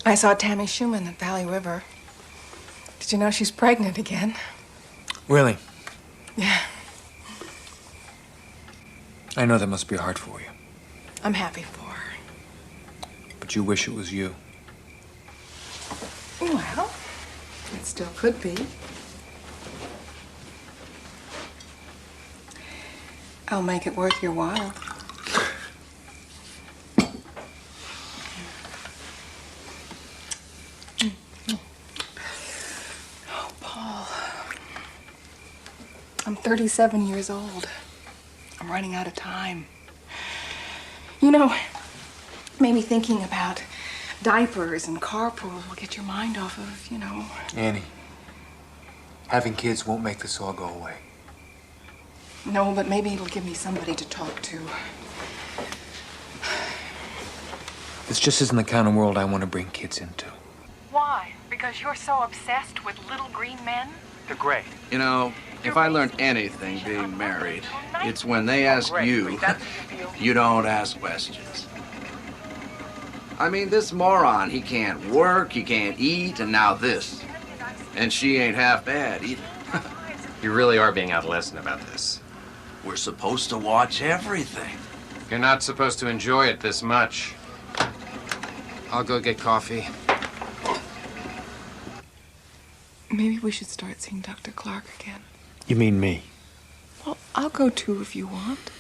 I saw Tammy Schumann at Valley River. Did you know she's pregnant again? Really? Yeah. I know that must be hard for you. I'm happy for her. But you wish it was you. Well, it still could be. I'll make it worth your while. Oh, Paul. I'm 37 years old. I'm running out of time. You know, maybe thinking about diapers and carpool will get your mind off of, you know. Annie, having kids won't make this all go away. No, but maybe it'll give me somebody to talk to. This just isn't the kind of world I want to bring kids into. Why? Because you're so obsessed with little green men? They're great. You know, if I learned anything being married, it's when they ask you, you don't ask questions. I mean, this moron, he can't work, he can't eat, and now this. And she ain't half bad either. You really are being adolescent about this. We're supposed to watch everything. You're not supposed to enjoy it this much. I'll go get coffee. Maybe we should start seeing Dr. Clark again. You mean me? Well, I'll go too if you want.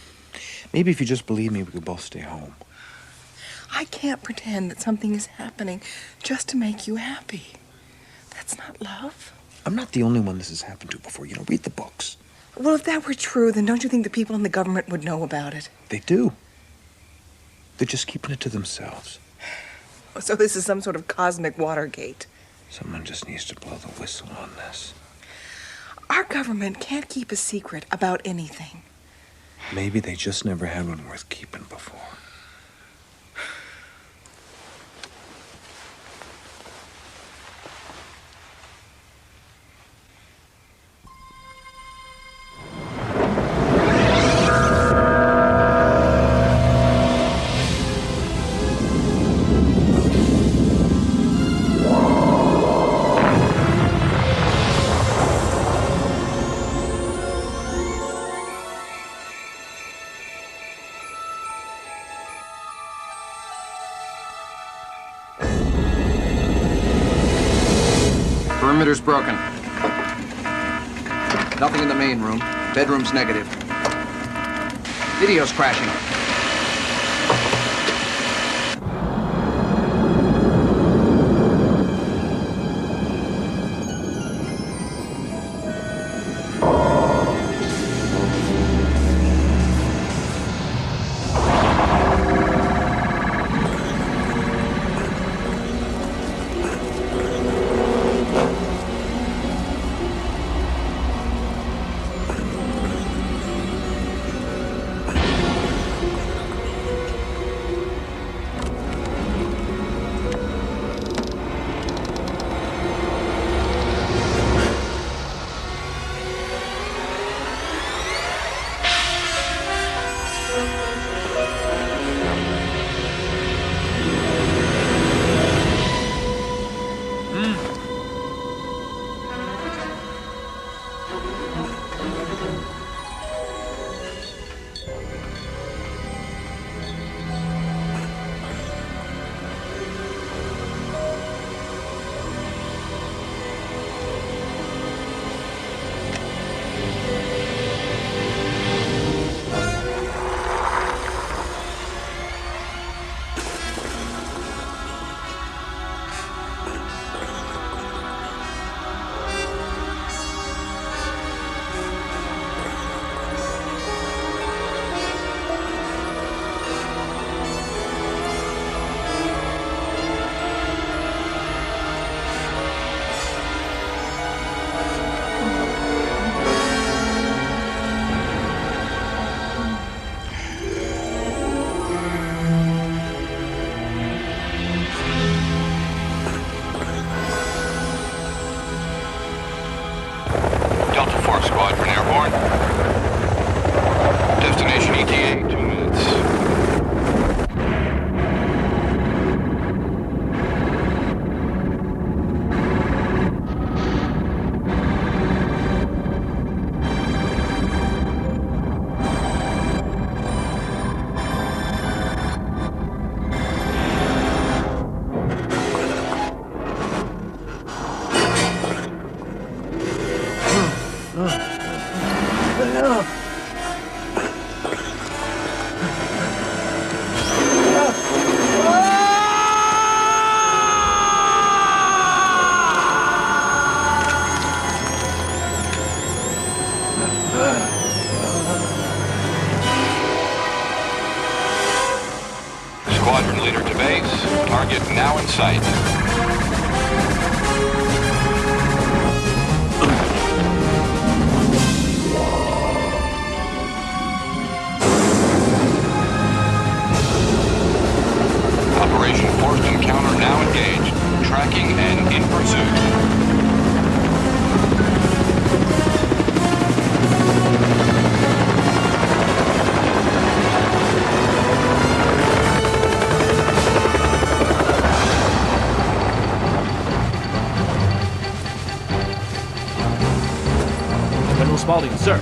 Maybe if you just believe me, we could both stay home. I can't pretend that something is happening just to make you happy. That's not love. I'm not the only one this has happened to before. You know, read the books. Well, if that were true, then don't you think the people in the government would know about it? They do. They're just keeping it to themselves. So this is some sort of cosmic Watergate. Someone just needs to blow the whistle on this. Our government can't keep a secret about anything. Maybe they just never had one worth keeping before. Perimeter's broken. Nothing in the main room. Bedroom's negative. Video's crashing. Squadron leader to base. Target now in sight. Operation Forced Encounter now engaged. Tracking and in pursuit. General Spaulding, sir.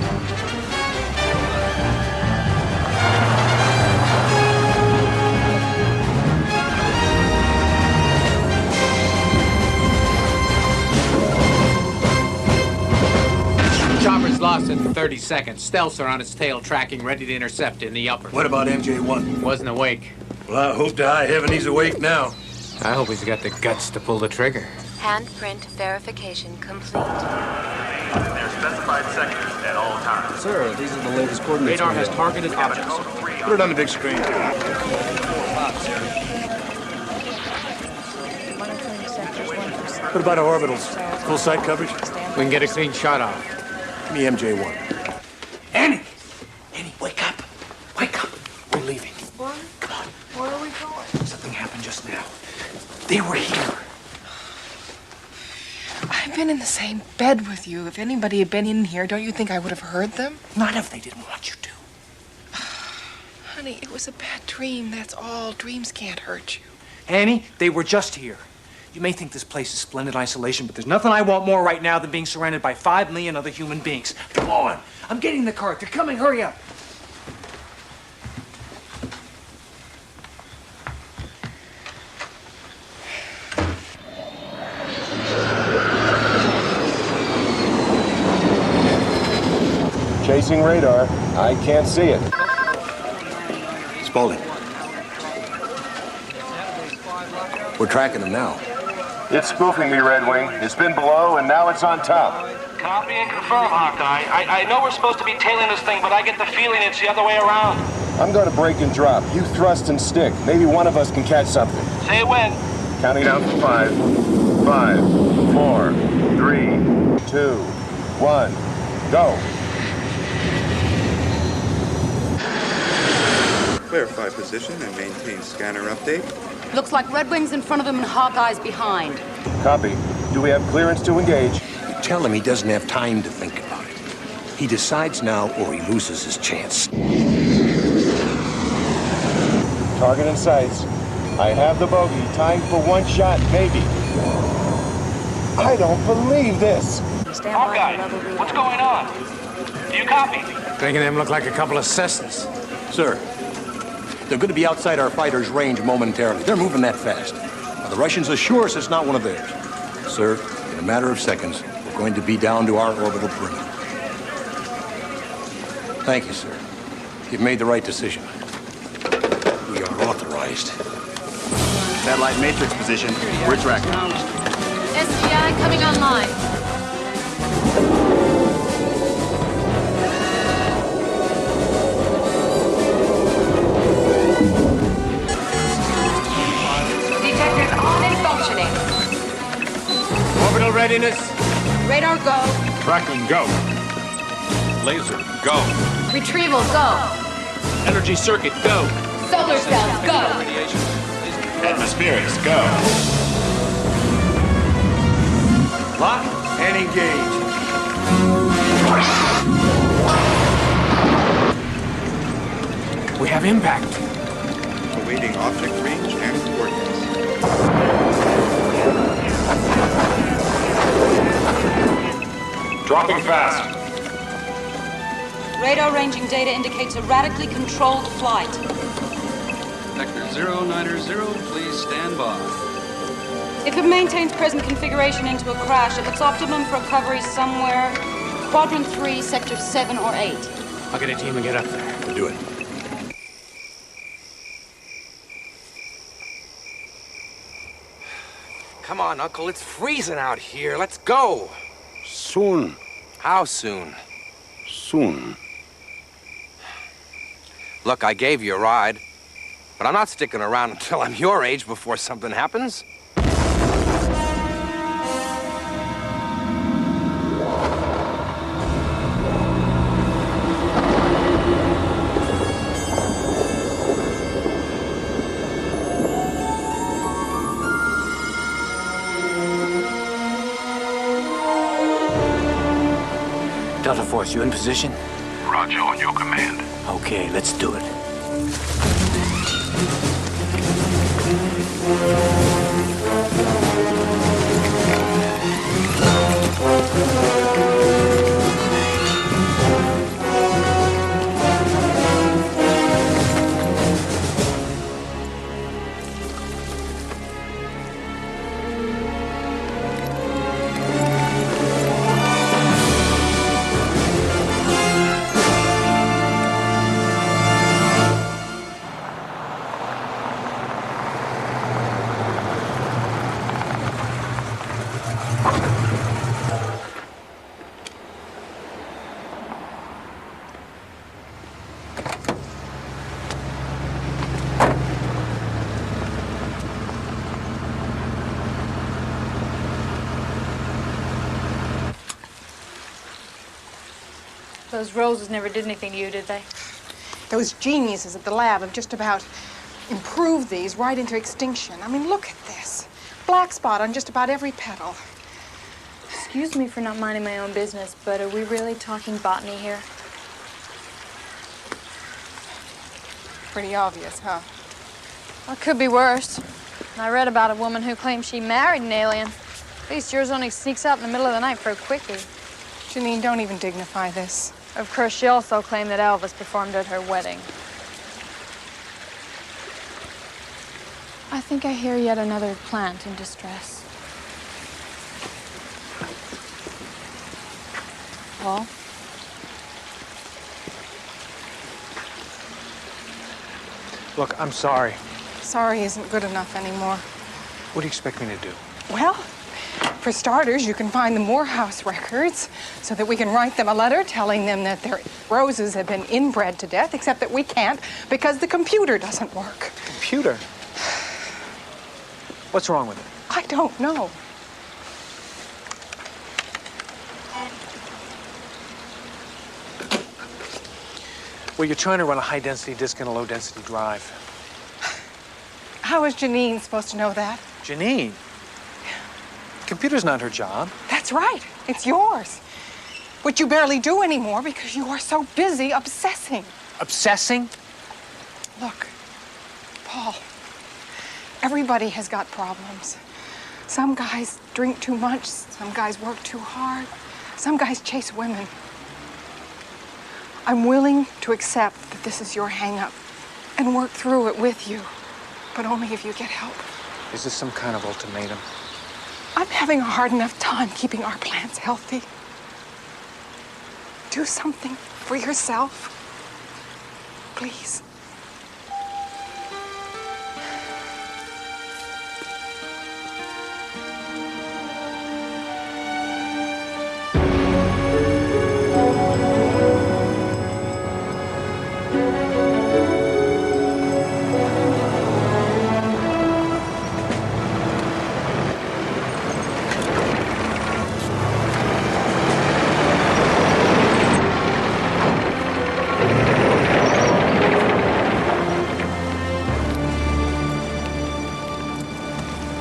Chopper's lost in 30 seconds. Stealths are on its tail, tracking, ready to intercept in the upper. What about MJ1? Wasn't awake. Well, I hope to high heaven he's awake now. I hope he's got the guts to pull the trigger. Handprint verification complete. In their specified sectors at all times. Sir, these are the latest coordinates. Radar has targeted objects. Put it on the big screen. What about our orbitals? Full site coverage? We can get a clean shot off. Give me MJ1. Annie! Annie, wake up! Wake up! We're leaving. What? Come on. Where are we going? Something happened just now. They were here. I've been in the same bed with you. If anybody had been in here, don't you think I would have heard them? Not if they didn't want you to. Honey, it was a bad dream, that's all. Dreams can't hurt you. Annie, they were just here. You may think this place is splendid isolation, but there's nothing I want more right now than being surrounded by 5 million other human beings. Come on. I'm getting in the car. They're coming. Hurry up. Chasing radar. I can't see it. Spaulding. We're tracking them now. It's spoofing me, Red Wing. It's been below, and now it's on top. Copy and confirm, Hawkeye. I know we're supposed to be tailing this thing, but I get the feeling it's the other way around. I'm going to break and drop. You thrust and stick. Maybe one of us can catch something. Say when. Counting down from 5. 5, 4, 3, 2, 1, go. Clarify position and maintain scanner update. Looks like Red Wing's in front of him and Hawkeye's behind. Copy. Do we have clearance to engage? Tell him he doesn't have time to think about it. He decides now or he loses his chance. Target in sights. I have the bogey. Time for one shot, maybe. I don't believe this. Hawkeye, what's going on? Do you copy? Making them look like a couple of Cessnas. Sir, they're going to be outside our fighters' range momentarily. They're moving that fast. Now, the Russians assure us it's not one of theirs. Sir, in a matter of seconds, we're going to be down to our orbital perimeter. Thank you, sir. You've made the right decision. We are authorized. Satellite matrix position. We're tracking. SGI coming online. Detectors on and functioning. Orbital readiness. Radar go. Tracking go. Laser, go. Retrieval go. Energy circuit go. Solar cells go. Atmospherics, go. Lock and engage. We have impact. Awaiting object range and coordinates. Dropping fast. Radar ranging data indicates a radically controlled flight. Vector 090, please stand by. If it maintains present configuration into a crash, it looks optimum for recovery somewhere Quadrant 3, Sector 7 or 8. I'll get a team and get up there. We'll do it. Come on, Uncle. It's freezing out here. Let's go. Soon. How soon? Soon. Look, I gave you a ride. But I'm not sticking around until I'm your age before something happens. Delta Force, you in position? Roger, on your command. Okay, let's do it. Those roses never did anything to you, did they? Those geniuses at the lab have just about improved these right into extinction. I mean, look at this. Black spot on just about every petal. Excuse me for not minding my own business, but are we really talking botany here? Pretty obvious, huh? Well, it could be worse. I read about a woman who claimed she married an alien. At least yours only sneaks out in the middle of the night for a quickie. Janine, don't even dignify this. Of course, she also claimed that Elvis performed at her wedding. I think I hear yet another plant in distress. Paul? Look, I'm sorry. Sorry isn't good enough anymore. What do you expect me to do? Well, for starters, you can find the Morehouse records so that we can write them a letter telling them that their roses have been inbred to death, except that we can't because the computer doesn't work. Computer? What's wrong with it? I don't know. Well, you're trying to run a high-density disk and a low-density drive. How is Janine supposed to know that? Janine? Computer's not her job. That's right. It's yours. Which you barely do anymore because you are so busy obsessing. Obsessing? Look, Paul, everybody has got problems. Some guys drink too much, some guys work too hard, some guys chase women. I'm willing to accept that this is your hang-up and work through it with you, but only if you get help. Is this some kind of ultimatum? I'm having a hard enough time keeping our plants healthy. Do something for yourself, please.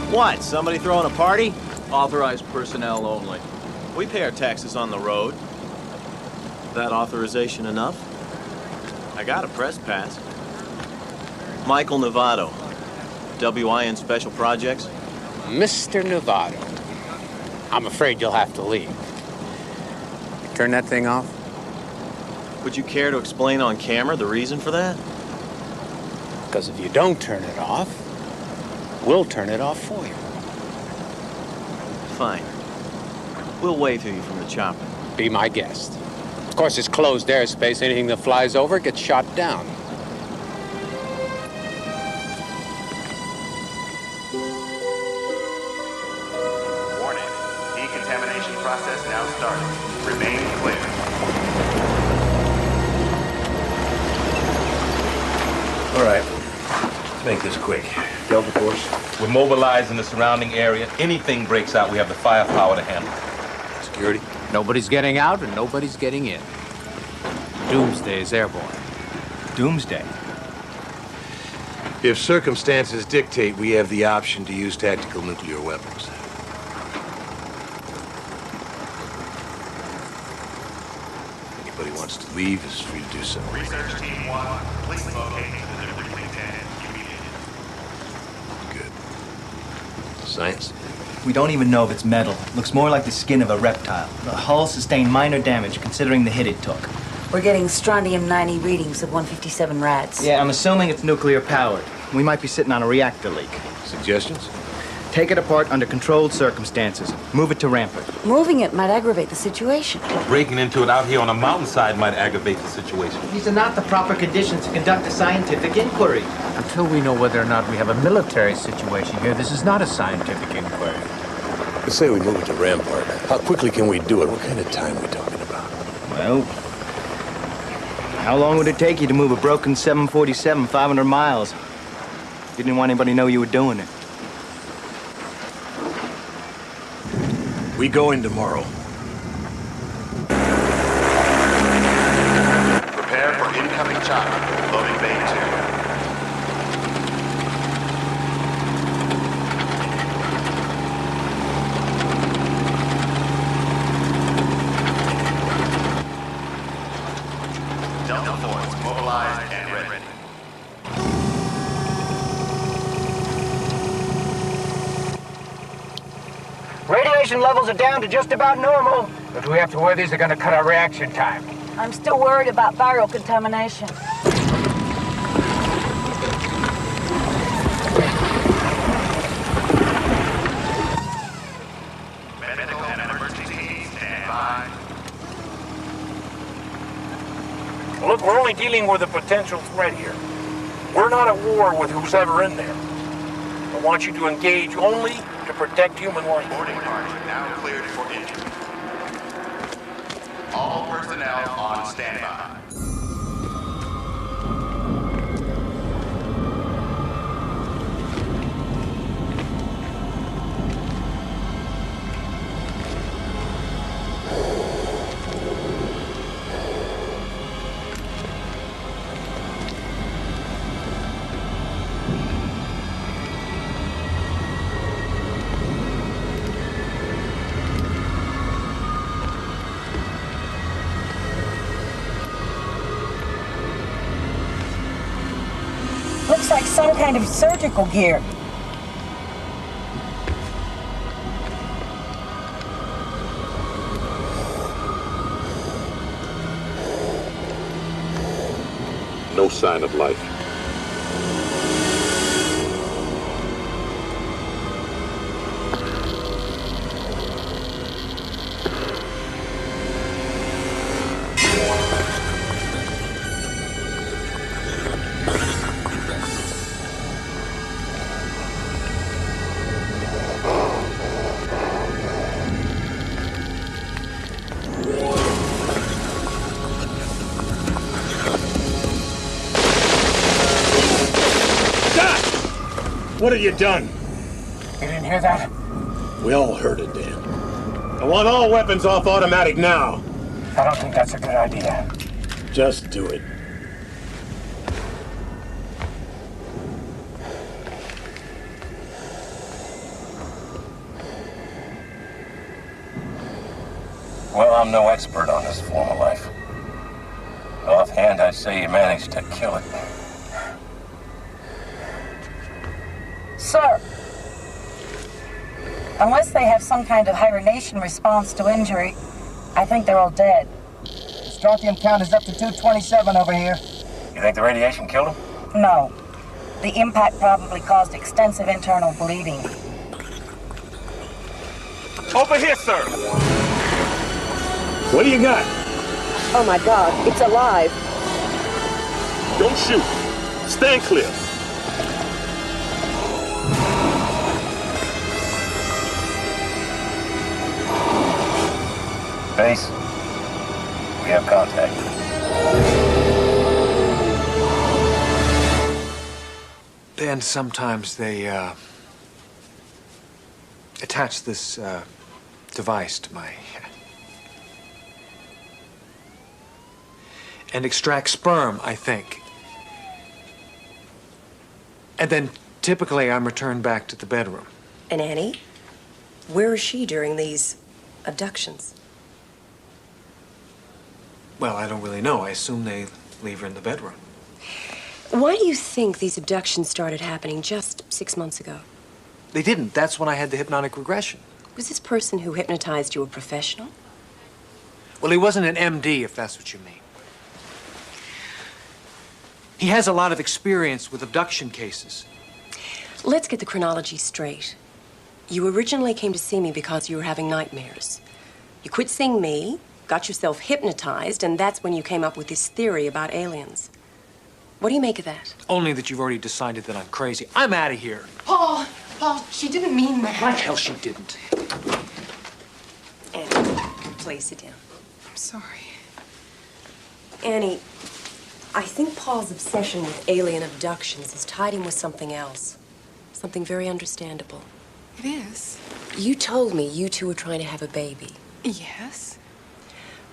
What, somebody throwing a party? Authorized personnel only. We pay our taxes on the road. That authorization enough? I got a press pass. Michael Novato, WIN Special Projects. Mr. Novato, I'm afraid you'll have to leave. Turn that thing off? Would you care to explain on camera the reason for that? Because if you don't turn it off, we'll turn it off for you. Fine. We'll wave to you from the chopper. Be my guest. Of course, it's closed airspace. Anything that flies over gets shot down. Warning. Decontamination process now started. Remain clear. All right. make this quick. Delta Force. We're mobilized in the surrounding area. Anything breaks out, we have the firepower to handle it. Security? Nobody's getting out and nobody's getting in. Doomsday is airborne. Doomsday? If circumstances dictate, we have the option to use tactical nuclear weapons. Anybody wants to leave is free to do so. Research Team 1, please locate the debris container immediately. Good. Science? We don't even know if it's metal. It looks more like the skin of a reptile. The hull sustained minor damage considering the hit it took. We're getting strontium-90 readings of 157 rads. Yeah, I'm assuming it's nuclear powered. We might be sitting on a reactor leak. Suggestions? Take it apart under controlled circumstances. Move it to Rampart. Moving it might aggravate the situation. Breaking into it out here on a mountainside might aggravate the situation. These are not the proper conditions to conduct a scientific inquiry. Until we know whether or not we have a military situation here, this is not a scientific inquiry. Let's say we move it to Rampart. How quickly can we do it? What kind of time are we talking about? Well, how long would it take you to move a broken 747 500 miles? You didn't want anybody to know you were doing it. We go in tomorrow. Prepare for incoming chopper. Loading bay 2. Delta Force mobilized and ready. Radiation levels are down to just about normal. But we have to worry these are going to cut our reaction time. I'm still worried about viral contamination. Medical and emergency teams stand by. Look, we're only dealing with a potential threat here. We're not at war with who's ever in there. I want you to engage only to protect human life. Boarding party now cleared for entry. All personnel on standby. Looks like some kind of surgical gear. No sign of life. What have you done? You didn't hear that? We all heard it, Dan. I want all weapons off automatic now. I don't think that's a good idea. Just do it. Well, I'm no expert on this form of life. Offhand, I'd say you managed to kill it. Sir, unless they have some kind of hibernation response to injury, I think they're all dead. The strontium count is up to 227 over here. You think the radiation killed him? No. The impact probably caused extensive internal bleeding. Over here, sir! What do you got? Oh my God, it's alive. Don't shoot. Stand clear. Base, we have contact. Then sometimes they attach this device to my head and extract sperm, I think. And then typically I'm returned back to the bedroom. And Annie, where is she during these abductions? Well, I don't really know. I assume they leave her in the bedroom. Why do you think these abductions started happening just 6 months ago? They didn't. That's when I had the hypnotic regression. Was this person who hypnotized you a professional? Well, he wasn't an MD, if that's what you mean. He has a lot of experience with abduction cases. Let's get the chronology straight. You originally came to see me because you were having nightmares. You quit seeing me, got yourself hypnotized, and that's when you came up with this theory about aliens. What do you make of that? Only that you've already decided that I'm crazy. I'm out of here. Paul, she didn't mean that. Like hell she didn't. Annie, please sit down. I'm sorry. Annie, I think Paul's obsession with alien abductions has tied him with something else. Something very understandable. It is. You told me you two were trying to have a baby. Yes.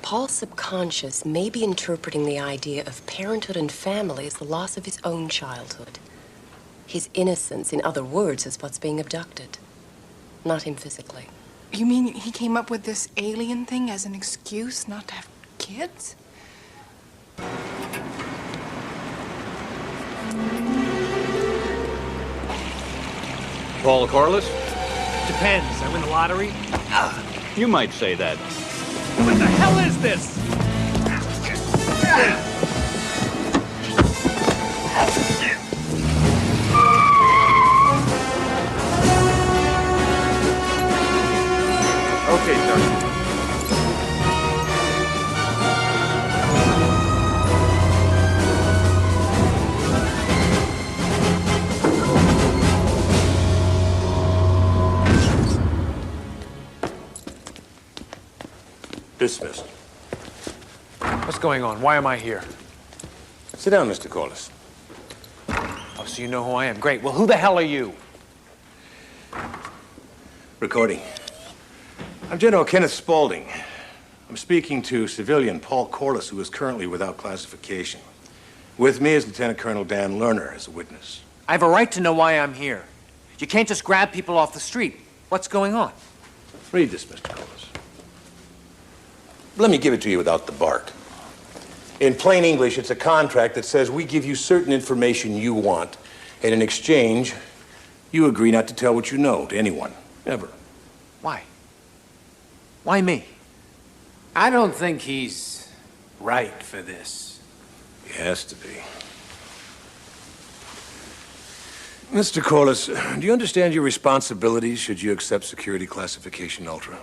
Paul's subconscious may be interpreting the idea of parenthood and family as the loss of his own childhood. His innocence, in other words, is what's being abducted. Not him physically. You mean he came up with this alien thing as an excuse not to have kids? Paul Corliss? Depends. I win the lottery? You might say that. What the hell is this? Okay, sir. Dismissed. What's going on? Why am I here? Sit down, Mr. Corliss. Oh, so you know who I am. Great. Well, who the hell are you? Recording. I'm General Kenneth Spaulding. I'm speaking to civilian Paul Corliss, who is currently without classification. With me is Lieutenant Colonel Dan Lerner as a witness. I have a right to know why I'm here. You can't just grab people off the street. What's going on? Read this, Mr. Corliss. Let me give it to you without the bark. In plain English, it's a contract that says we give you certain information you want, and in exchange, you agree not to tell what you know to anyone, ever. Why? Why me? I don't think he's right for this. He has to be. Mr. Corliss, do you understand your responsibilities should you accept security classification ultra?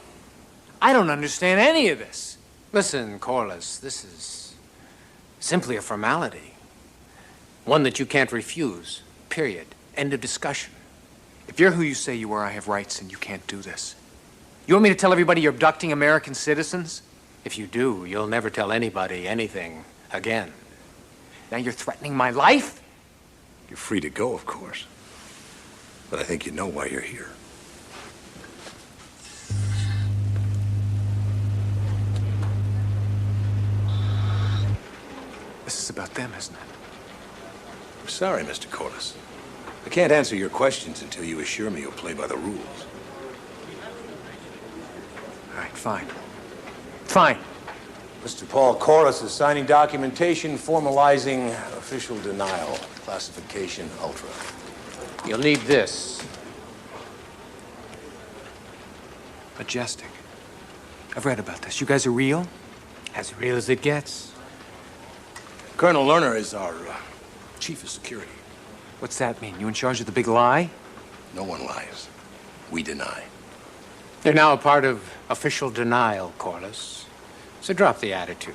I don't understand any of this. Listen, Corliss, this is simply a formality. One that you can't refuse. Period. End of discussion. If you're who you say you are, I have rights and you can't do this. You want me to tell everybody you're abducting American citizens? If you do, you'll never tell anybody anything again. Now you're threatening my life? You're free to go, of course. But I think you know why you're here. This is about them, isn't it? I'm sorry, Mr. Corliss. I can't answer your questions until you assure me you'll play by the rules. All right, fine. Fine. Mr. Paul Corliss is signing documentation formalizing official denial, classification ultra. You'll need this. Majestic. I've read about this. You guys are real? As real as it gets. Colonel Lerner is our chief of security. What's that mean? You in charge of the big lie? No one lies. We deny. You're now a part of official denial, Corliss. So drop the attitude.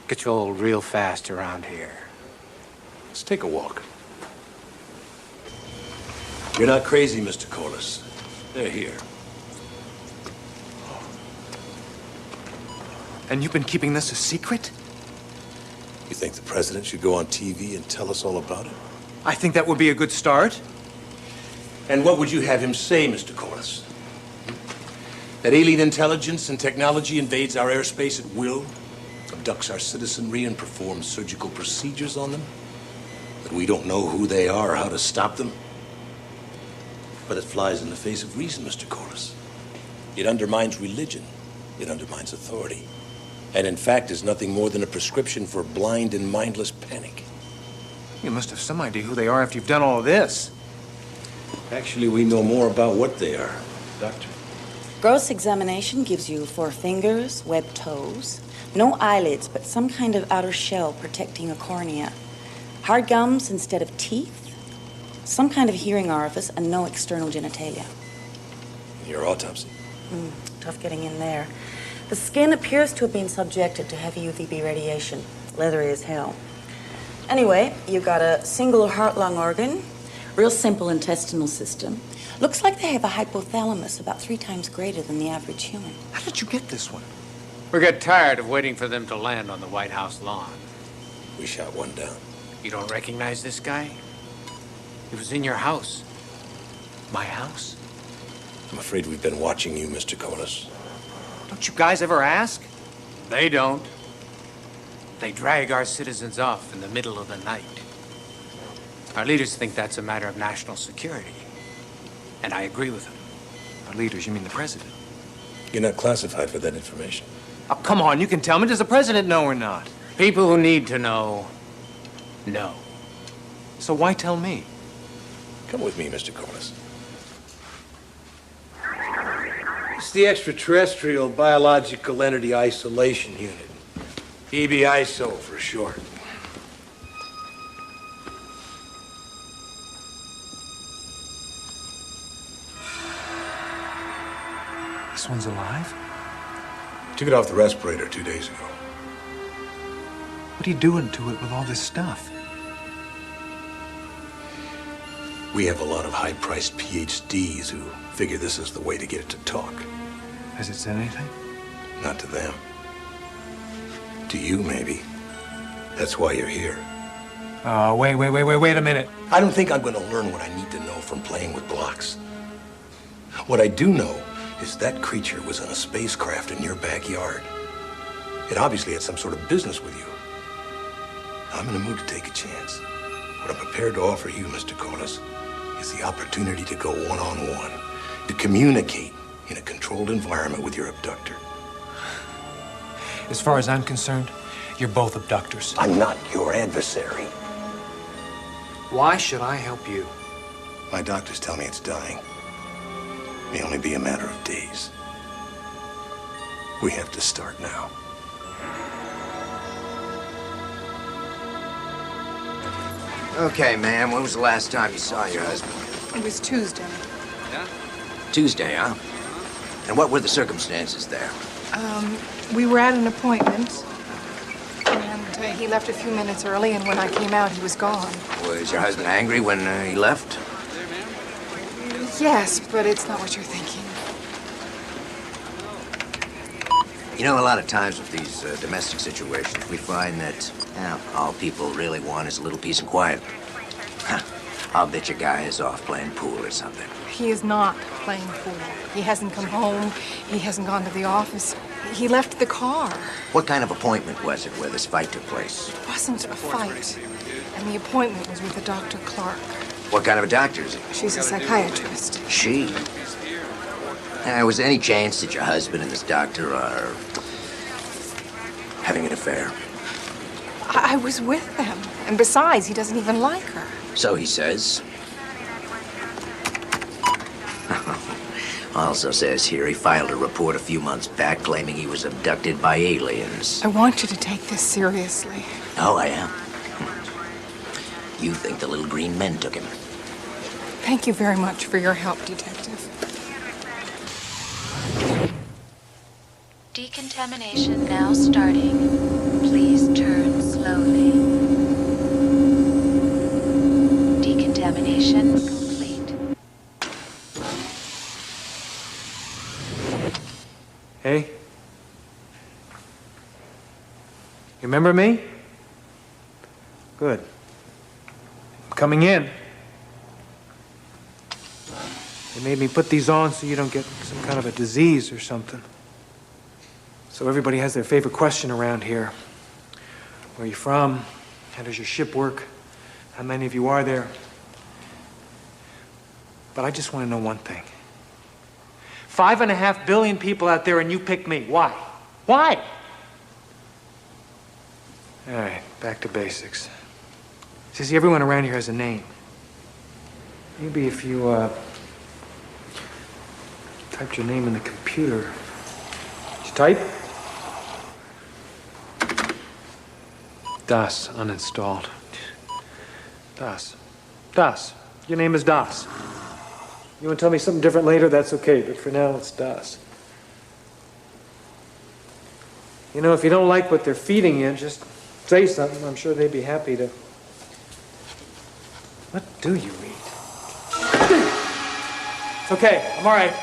Get you old real fast around here. Let's take a walk. You're not crazy, Mr. Corliss. They're here. And you've been keeping this a secret? You think the president should go on TV and tell us all about it? I think that would be a good start. And what would you have him say, Mr. Corliss? That alien intelligence and technology invades our airspace at will, abducts our citizenry, and performs surgical procedures on them? That we don't know who they are or how to stop them? But it flies in the face of reason, Mr. Corliss. It undermines religion. It undermines authority. And in fact is nothing more than a prescription for blind and mindless panic. You must have some idea who they are after you've done all of this. Actually, we know more about what they are, Doctor. Gross examination gives you 4 fingers, webbed toes, no eyelids, but some kind of outer shell protecting a cornea, hard gums instead of teeth, some kind of hearing orifice, and no external genitalia. Your autopsy? Tough getting in there. The skin appears to have been subjected to heavy UVB radiation, leathery as hell. Anyway, you got a single heart-lung organ, real simple intestinal system. Looks like they have a hypothalamus about 3 times greater than the average human. How did you get this one? We got tired of waiting for them to land on the White House lawn. We shot one down. You don't recognize this guy? He was in your house. My house? I'm afraid we've been watching you, Mr. Corliss. Don't you guys ever ask? They don't. They drag our citizens off in the middle of the night. Our leaders think that's a matter of national security. And I agree with them. Our leaders, you mean the president? You're not classified for that information. Oh, come on, you can tell me. Does the president know or not? People who need to know, know. So why tell me? Come with me, Mr. Corliss. It's the Extraterrestrial Biological Entity Isolation Unit. EBISO for short. This one's alive? Took it off the respirator 2 days ago. What are you doing to it with all this stuff? We have a lot of high-priced PhDs who figure this is the way to get it to talk. Has it said anything? Not to them. To you, maybe. That's why you're here. Oh, wait a minute. I don't think I'm going to learn what I need to know from playing with blocks. What I do know is that creature was in a spacecraft in your backyard. It obviously had some sort of business with you. I'm in the mood to take a chance. What I'm prepared to offer you, Mr. Corliss, is the opportunity to go one-on-one, to communicate in a controlled environment with your abductor. As far as I'm concerned, you're both abductors. I'm not your adversary. Why should I help you? My doctors tell me it's dying. May only be a matter of days. We have to start now. Okay, ma'am, when was the last time you saw your husband? It was Tuesday. Tuesday, huh? And what were the circumstances there? We were at an appointment, and he left a few minutes early, and when I came out, he was gone. Was your husband angry when he left? Yes, but it's not what you're thinking. You know, a lot of times with these domestic situations, we find that all people really want is a little peace and quiet. I'll bet your guy is off playing pool or something. He is not playing pool. He hasn't come home. He hasn't gone to the office. He left the car. What kind of appointment was it where this fight took place? It wasn't a fight. And the appointment was with a Dr. Clark. What kind of a doctor is he? She's a psychiatrist. She? Was there any chance that your husband and this doctor are having an affair? I was with them. And besides, he doesn't even like her. So he says. Also says here he filed a report a few months back claiming he was abducted by aliens. I want you to take this seriously. Oh, I am. You think the little green men took him? Thank you very much for your help, Detective. Decontamination now starting. Please turn slowly. Decontamination complete. Hey? You remember me? Good. I'm coming in. They made me put these on so you don't get some kind of a disease or something. So everybody has their favorite question around here. Where are you from? How does your ship work? How many of you are there? But I just want to know one thing. 5.5 billion people out there and you picked me. Why? Why? All right, back to basics. See, everyone around here has a name. Maybe if you, typed your name in the computer. Did you type? Das, uninstalled. Das. Das. Your name is Das. You want to tell me something different later? That's okay, but for now, it's Das. You know, if you don't like what they're feeding you, just say something. I'm sure they'd be happy to. What do you read? It's okay. I'm all right.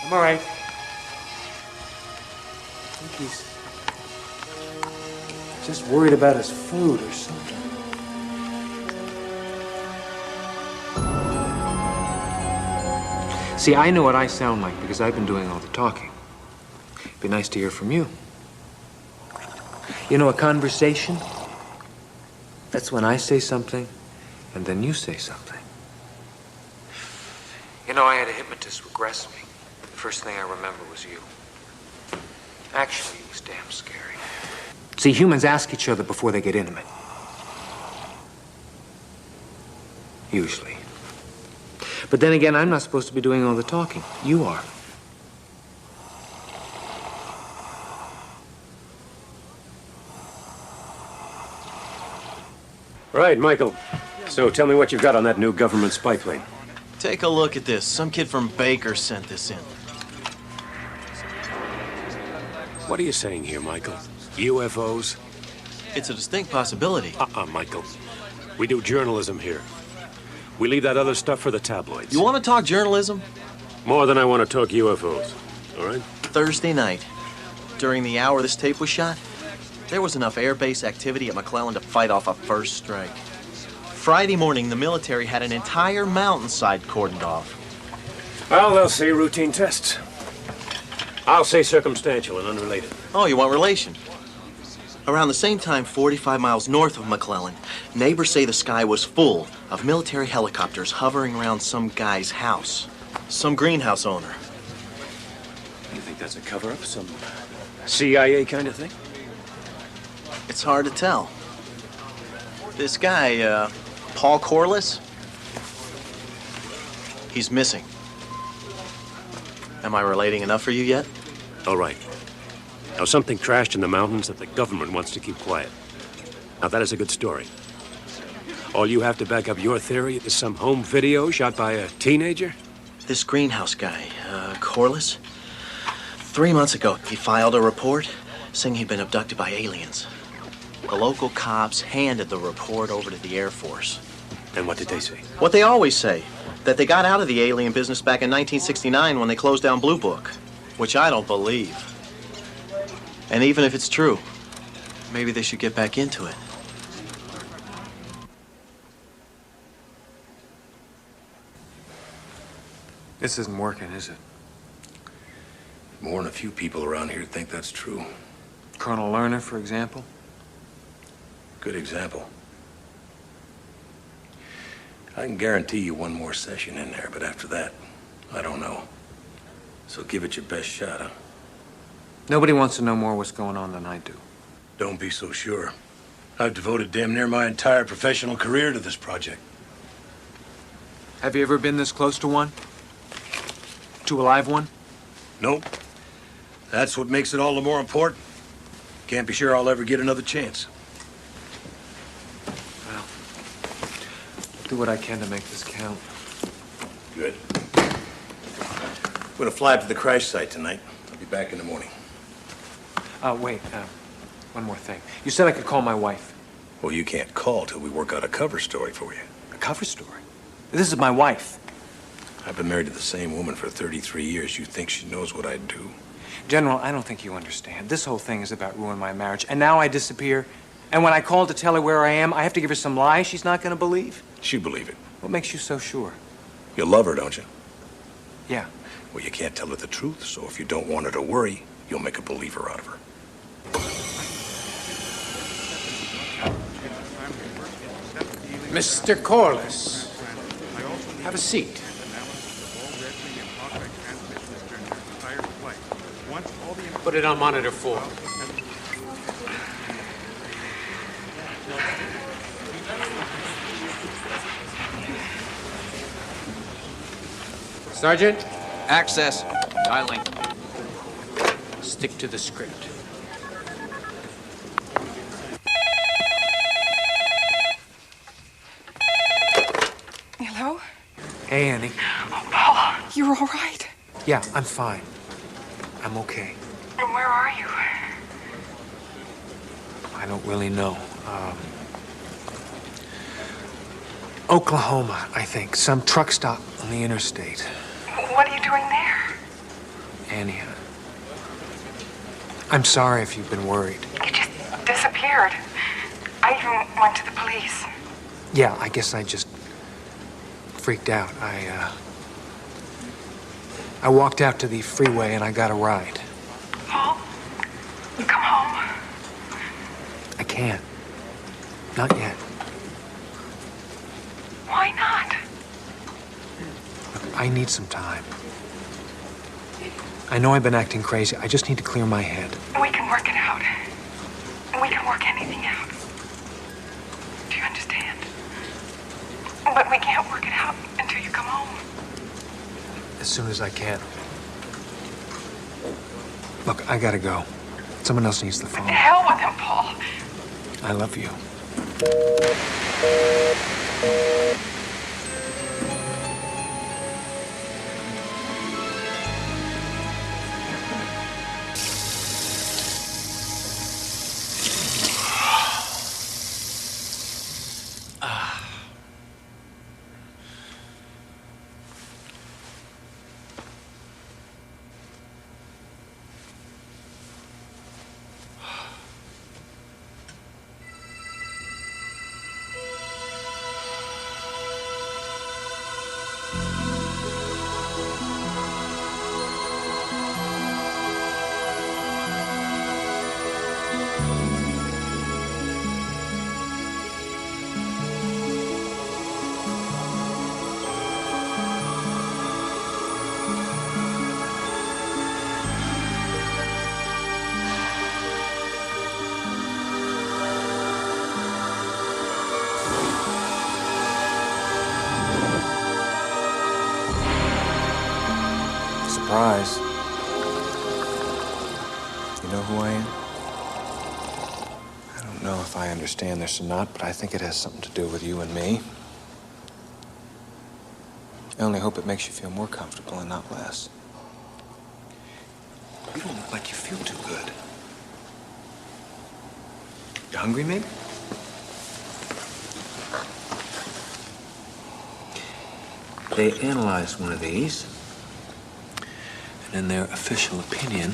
I'm all right. I think he's just worried about his food or something. See, I know what I sound like because I've been doing all the talking. It'd be nice to hear from you. You know, a conversation, that's when I say something and then you say something. You know, I had a hypnotist regress me. The first thing I remember was you. Actually, it was damn scary. See, humans ask each other before they get intimate. Usually. But then again, I'm not supposed to be doing all the talking. You are. Right, Michael. So tell me what you've got on that new government spy plane. Take a look at this. Some kid from Baker sent this in. What are you saying here, Michael? UFOs? It's a distinct possibility. Michael. We do journalism here. We leave that other stuff for the tabloids. You want to talk journalism? More than I want to talk UFOs, all right? Thursday night, during the hour this tape was shot, there was enough airbase activity at McClellan to fight off a first strike. Friday morning, the military had an entire mountainside cordoned off. Well, they'll say routine tests. I'll say circumstantial and unrelated. Oh, you want relation? Around the same time, 45 miles north of McClellan, neighbors say the sky was full of military helicopters hovering around some guy's house. Some greenhouse owner. You think that's a cover-up? Some CIA kind of thing? It's hard to tell. This guy, Paul Corliss, he's missing. Am I relating enough for you yet? All right. Now, something crashed in the mountains that the government wants to keep quiet. Now, that is a good story. All you have to back up your theory is some home video shot by a teenager? This greenhouse guy, Corliss, 3 months ago, he filed a report saying he'd been abducted by aliens. The local cops handed the report over to the Air Force. And what did they say? What they always say, that they got out of the alien business back in 1969 when they closed down Blue Book, which I don't believe. And even if it's true, maybe they should get back into it. This isn't working, is it? More than a few people around here think that's true. Colonel Lerner, for example? Good example. I can guarantee you one more session in there, but after that, I don't know. So give it your best shot, huh? Nobody wants to know more what's going on than I do. Don't be so sure. I've devoted damn near my entire professional career to this project. Have you ever been this close to one? To a live one? Nope. That's what makes it all the more important. Can't be sure I'll ever get another chance. Well, do what I can to make this count. Good. I'm gonna fly up to the crash site tonight. I'll be back in the morning. Wait, one more thing. You said I could call my wife. Well, you can't call till we work out a cover story for you. A cover story? This is my wife. I've been married to the same woman for 33 years. You think she knows what I do? General, I don't think you understand. This whole thing is about ruining my marriage. And now I disappear, And when I call to tell her where I am, I have to give her some lie she's not going to believe? She'd believe it. What makes you so sure? You love her, don't you? Yeah. Well, you can't tell her the truth, so if you don't want her to worry, you'll make a believer out of her. Mr. Corliss, have a seat. Put it on monitor 4. Sergeant? Access. Dialing. Stick to the script. Hello? Hey, Annie. Oh, Paul, you're all right? Yeah, I'm fine. I'm okay. And where are you? I don't really know. Oklahoma, I think. Some truck stop on the interstate. What are you doing there? Annie, I'm sorry if you've been worried. You just disappeared. I even went to the police. Yeah, I guess I just freaked out. I walked out to the freeway and I got a ride. Paul, you come home. I can't. Not yet. Why not? I need some time. I know I've been acting crazy. I just need to clear my head. We can work it out. We can work anything out. Do you understand? But we can't work it out until you come home. As soon as I can. Look, I gotta go. Someone else needs the phone. To hell with him, Paul. I love you. Surprise. You know who I am? I don't know if I understand this or not, but I think it has something to do with you and me. I only hope it makes you feel more comfortable and not less. You don't look like you feel too good. You hungry, maybe? They analyzed one of these, and in their official opinion,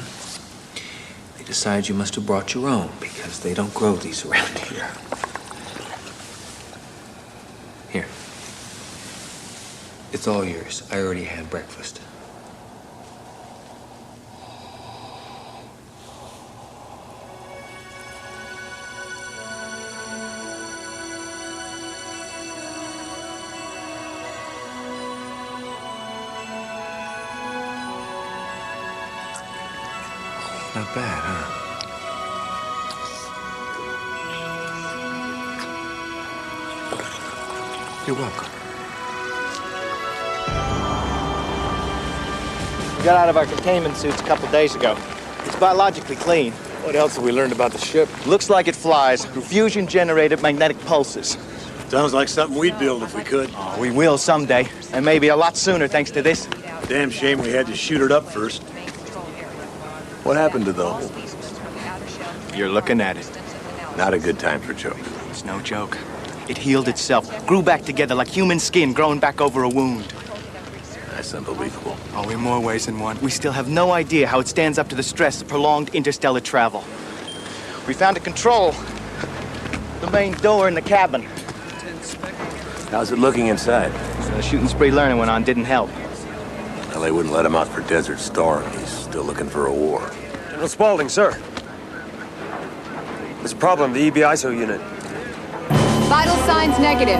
they decided you must have brought your own because they don't grow these around here. Here. It's all yours. I already had breakfast. Not bad, huh? You're welcome. We got out of our containment suits a couple days ago. It's biologically clean. What else have we learned about the ship? Looks like it flies through fusion-generated magnetic pulses. Sounds like something we'd build if we could. Oh, we will someday, and maybe a lot sooner thanks to this. Damn shame we had to shoot it up first. What happened to the hole? You're looking at it. Not a good time for joking. It's no joke. It healed itself, grew back together like human skin growing back over a wound. That's unbelievable. Oh, in more ways than one. We still have no idea how it stands up to the stress of prolonged interstellar travel. We found a control the main door in the cabin. How's it looking inside? So the shooting spree Lerner went on didn't help. Well, they wouldn't let him out for Desert Storm. He's still looking for a war. General Spaulding, sir. There's a problem, the EBISO unit. Vital signs negative.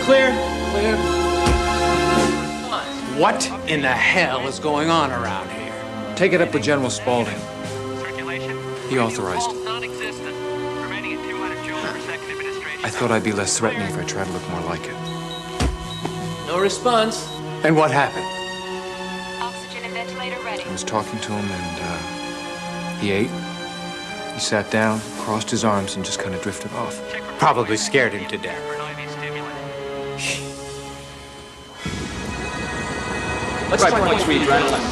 Clear. Clear. What in the hell is going on around here? Take it up with General Spaulding. He authorized it. I thought I'd be less threatening if I tried to look more like it. No response. And what happened? Oxygen and ventilator ready. I was talking to him and, he ate. He sat down, crossed his arms, and just kind of drifted off. Probably scared him to death. Let's try point 3 adrenaline.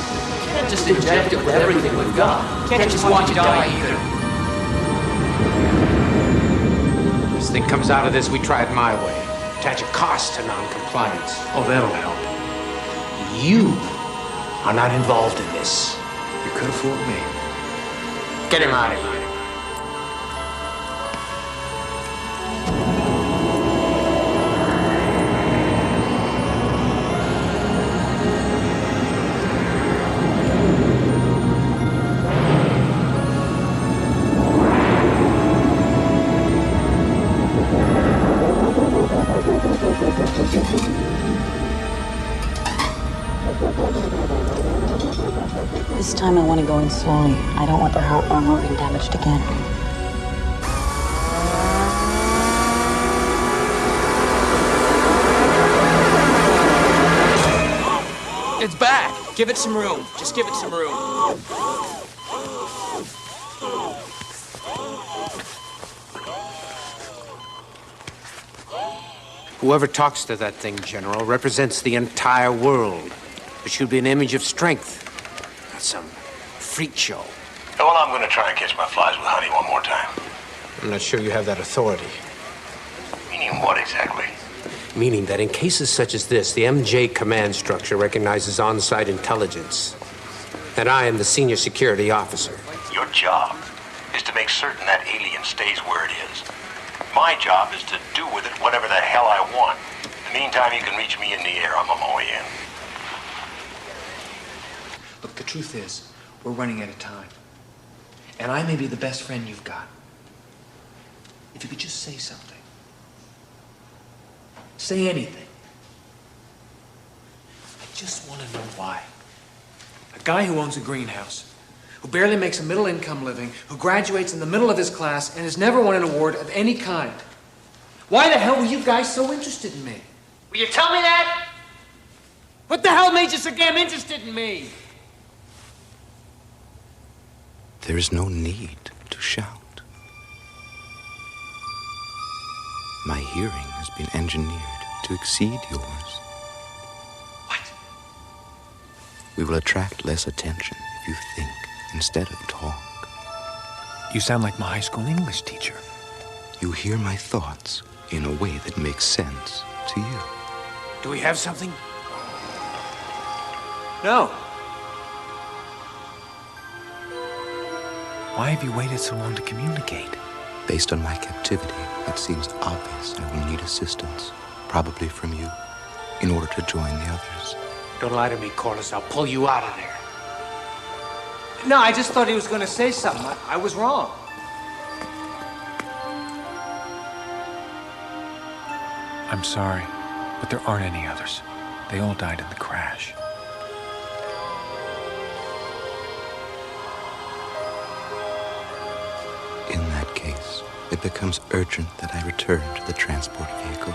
Can't just inject it with everything we've got. Can't just watch you die either. This thing comes out of this, we try it my way. Attach a cost to non-compliance. Oh, that'll help. You are not involved in this. You could have fooled me. Get him out of here. This time I want to go in slowly. I don't want the heart or organ damaged again. It's back. Give it some room. Just give it some room. Whoever talks to that thing, General, represents the entire world. It should be an image of strength, not some freak show. Well, I'm going to try and catch my flies with honey one more time. I'm not sure you have that authority. Meaning what exactly? Meaning that in cases such as this, the MJ command structure recognizes on-site intelligence. And I am the senior security officer. Your job is to make certain that alien stays where it is. My job is to do with it whatever the hell I want. In the meantime, you can reach me in the air. I'm on my way in. Look, the truth is, we're running out of time. And I may be the best friend you've got. If you could just say something. Say anything. I just want to know why. A guy who owns a greenhouse, who barely makes a middle-income living, who graduates in the middle of his class and has never won an award of any kind. Why the hell were you guys so interested in me? Will you tell me that? What the hell made you so damn interested in me? There is no need to shout. My hearing has been engineered to exceed yours. What? We will attract less attention if you think instead of talk. You sound like my high school English teacher. You hear my thoughts in a way that makes sense to you. Do we have something? No. Why have you waited so long to communicate? Based on my captivity, it seems obvious I will need assistance, probably from you, in order to join the others. Don't lie to me, Corliss. I'll pull you out of there. No, I just thought he was going to say something. I was wrong. I'm sorry, but there aren't any others. They all died in the crash. In that case, it becomes urgent that I return to the transport vehicle.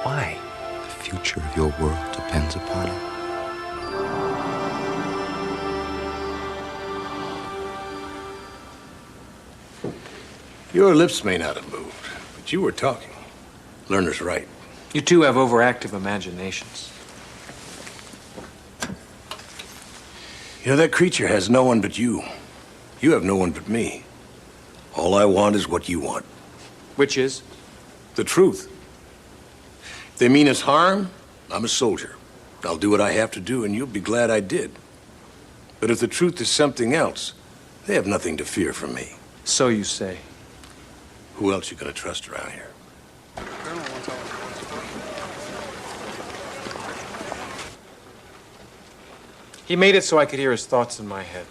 Why? The future of your world depends upon it. Your lips may not have moved, but you were talking. Lerner's right. You two have overactive imaginations. You know, that creature has no one but you. You have no one but me. All I want is what you want. Which is? The truth. If they mean us harm, I'm a soldier. I'll do what I have to do, and you'll be glad I did. But if the truth is something else, they have nothing to fear from me. So you say. Who else you gonna trust around here? He made it so I could hear his thoughts in my head.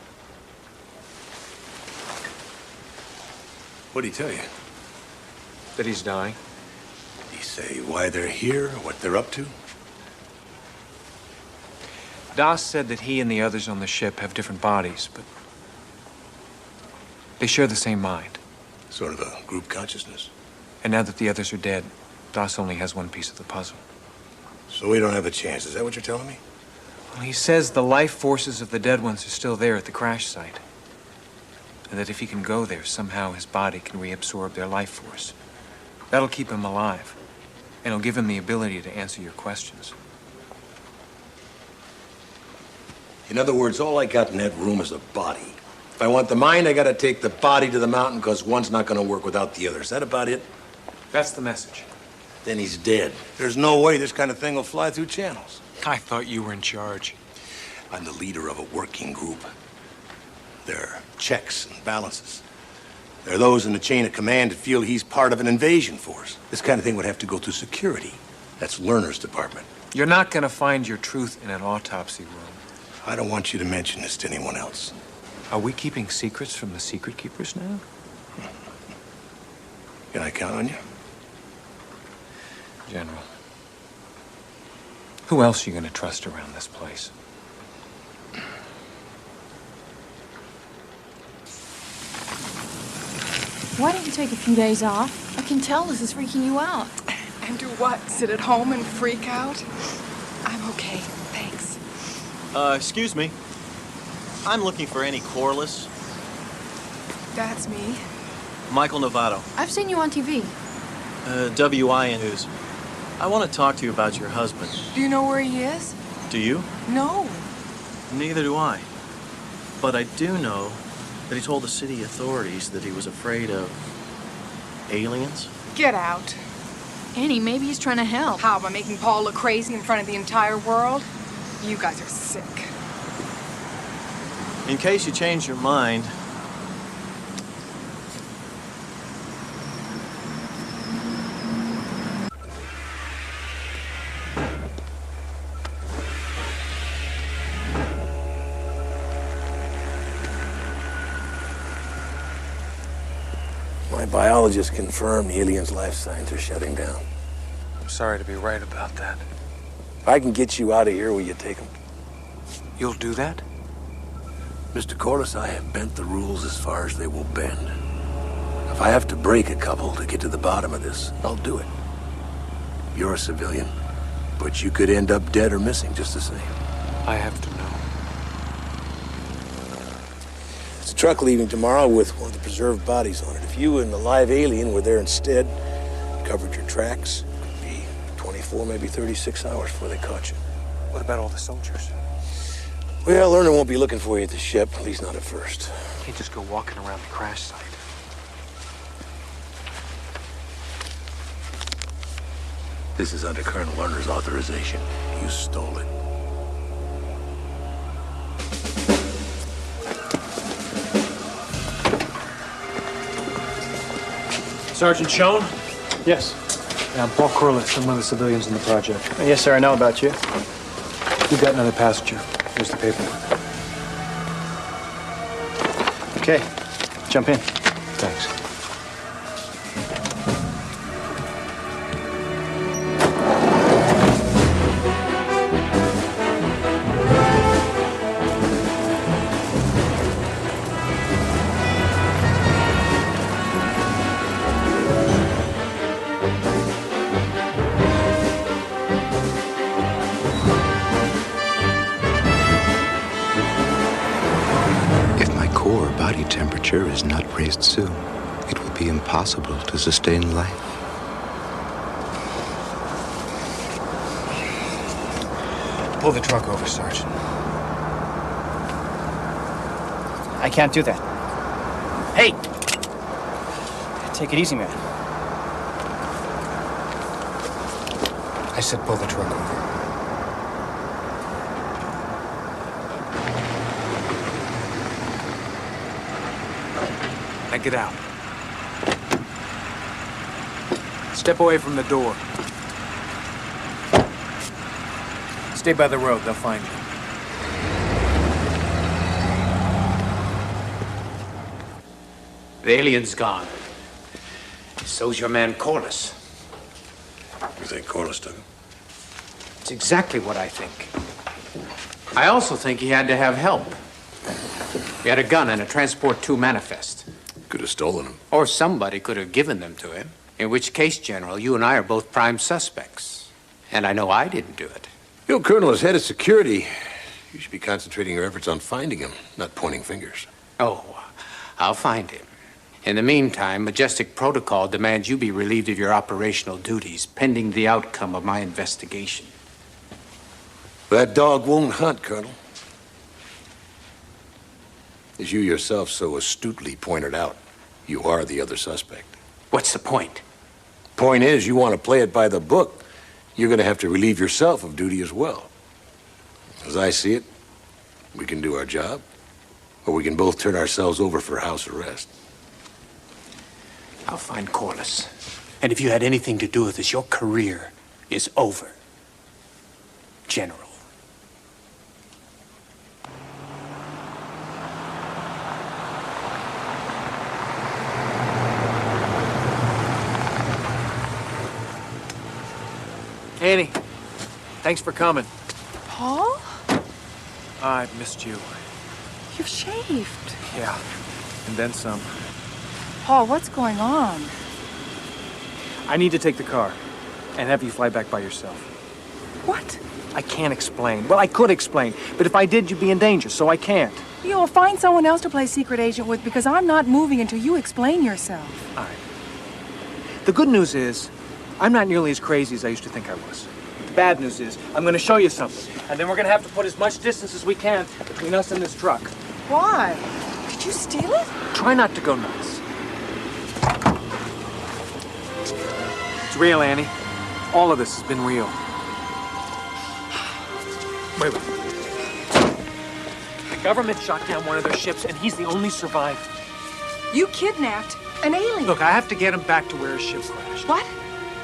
What'd he tell you? That he's dying. Did he say why they're here, what they're up to? Das said that he and the others on the ship have different bodies, but they share the same mind. Sort of a group consciousness. And now that the others are dead, Das only has one piece of the puzzle. So we don't have a chance, is that what you're telling me? Well, he says the life forces of the dead ones are still there at the crash site. And that if he can go there, somehow his body can reabsorb their life force. That'll keep him alive. And it'll give him the ability to answer your questions. In other words, all I got in that room is a body. If I want the mind, I gotta take the body to the mountain because one's not gonna work without the other. Is that about it? That's the message. Then he's dead. There's no way this kind of thing will fly through channels. I thought you were in charge. I'm the leader of a working group. There are checks and balances. There are those in the chain of command that feel he's part of an invasion force. This kind of thing would have to go through security. That's Lerner's department. You're not gonna find your truth in an autopsy room. I don't want you to mention this to anyone else. Are we keeping secrets from the secret keepers now? Can I count on you? General. Who else are you gonna trust around this place? Why don't you take a few days off? I can tell this is freaking you out. And do what? Sit at home and freak out? I'm okay, thanks. Excuse me. I'm looking for any Corliss. That's me. Michael Novato. I've seen you on TV. WI News. I want to talk to you about your husband. Do you know where he is? Do you? No. Neither do I. But I do know that he told the city authorities that he was afraid of aliens. Get out. Annie, maybe he's trying to help. How, by making Paul look crazy in front of the entire world? You guys are sick. In case you change your mind, My biologist confirmed the aliens' life signs are shutting down. I'm sorry to be right about that. If I can get you out of here, will you take them? You'll do that? Mr. Corliss, I have bent the rules as far as they will bend. If I have to break a couple to get to the bottom of this, I'll do it. You're a civilian, but you could end up dead or missing just the same. I have to know. It's a truck leaving tomorrow with one of the preserved bodies on it. If you and the live alien were there instead, covered your tracks, it could be 24, maybe 36 hours before they caught you. What about all the soldiers? Well, Lerner won't be looking for you at the ship, at least not at first. You can't just go walking around the crash site. This is under Colonel Lerner's authorization. You stole it. Sergeant Schoen? Yes. Yeah, I'm Paul Corliss. I'm one of the civilians in the project. Yes, sir, I know about you. We've got another passenger. Here's the paperwork. Okay, jump in. Thanks. Temperature is not raised soon, it will be impossible to sustain life. Pull the truck over, Sergeant. I can't do that. Hey! Take it easy, man. I said pull the truck over. Now get out. Step away from the door. Stay by the road, they'll find you. The alien's gone. So's your man Corliss. You think Corliss took him? It's exactly what I think. I also think he had to have help. He had a gun and a Transport 2 manifest. Could have stolen them. Or somebody could have given them to him. In which case, General, you and I are both prime suspects. And I know I didn't do it. You know, Colonel, as head of security, you should be concentrating your efforts on finding him, not pointing fingers. Oh, I'll find him. In the meantime, Majestic Protocol demands you be relieved of your operational duties, pending the outcome of my investigation. That dog won't hunt, Colonel. As you yourself so astutely pointed out, you are the other suspect. What's the point? Point is, you want to play it by the book. You're going to have to relieve yourself of duty as well. As I see it, we can do our job, or we can both turn ourselves over for house arrest. I'll find Corliss. And if you had anything to do with this, your career is over. General. Annie, thanks for coming. Paul? I've missed you. You've shaved. Yeah, and then some. Paul, what's going on? I need to take the car and have you fly back by yourself. What? I can't explain. Well, I could explain, but if I did, you'd be in danger, so I can't. You'll find someone else to play secret agent with because I'm not moving until you explain yourself. All right. The good news is, I'm not nearly as crazy as I used to think I was. The bad news is, I'm going to show you something, and then we're going to have to put as much distance as we can between us and this truck. Why? Did you steal it? Try not to go nuts. It's real, Annie. All of this has been real. Wait. The government shot down one of their ships, and he's the only survivor. You kidnapped an alien. Look, I have to get him back to where his ship crashed. What?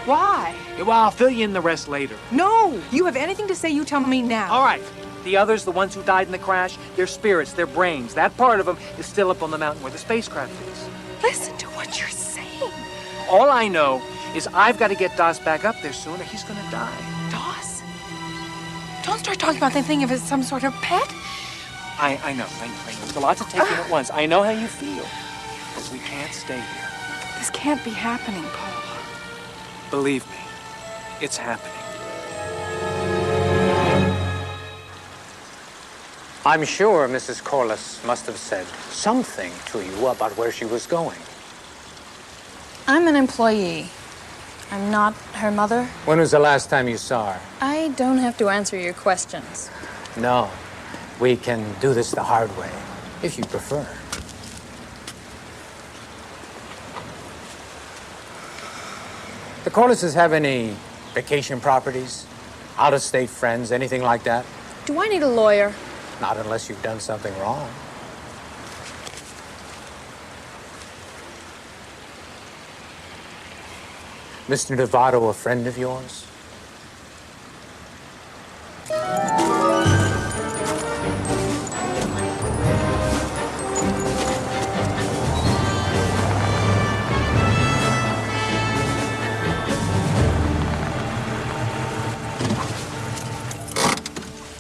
Why? Yeah, well, I'll fill you in the rest later. No! You have anything to say, you tell me now. All right. The others, the ones who died in the crash, their spirits, their brains, that part of them is still up on the mountain where the spacecraft is. Listen to what you're saying. All I know is I've got to get Doss back up there soon or he's going to die. Doss? Don't start talking about that thing if it's some sort of pet. I know. There's a lot to take in at once. I know how you feel. But we can't stay here. This can't be happening, Paul. Believe me, it's happening. I'm sure Mrs. Corliss must have said something to you about where she was going. I'm an employee. I'm not her mother. When was the last time you saw her? I don't have to answer your questions. No. We can do this the hard way, if you prefer. The Corlisses have any vacation properties? Out-of-state friends, anything like that? Do I need a lawyer? Not unless you've done something wrong. Mr. Novato, a friend of yours?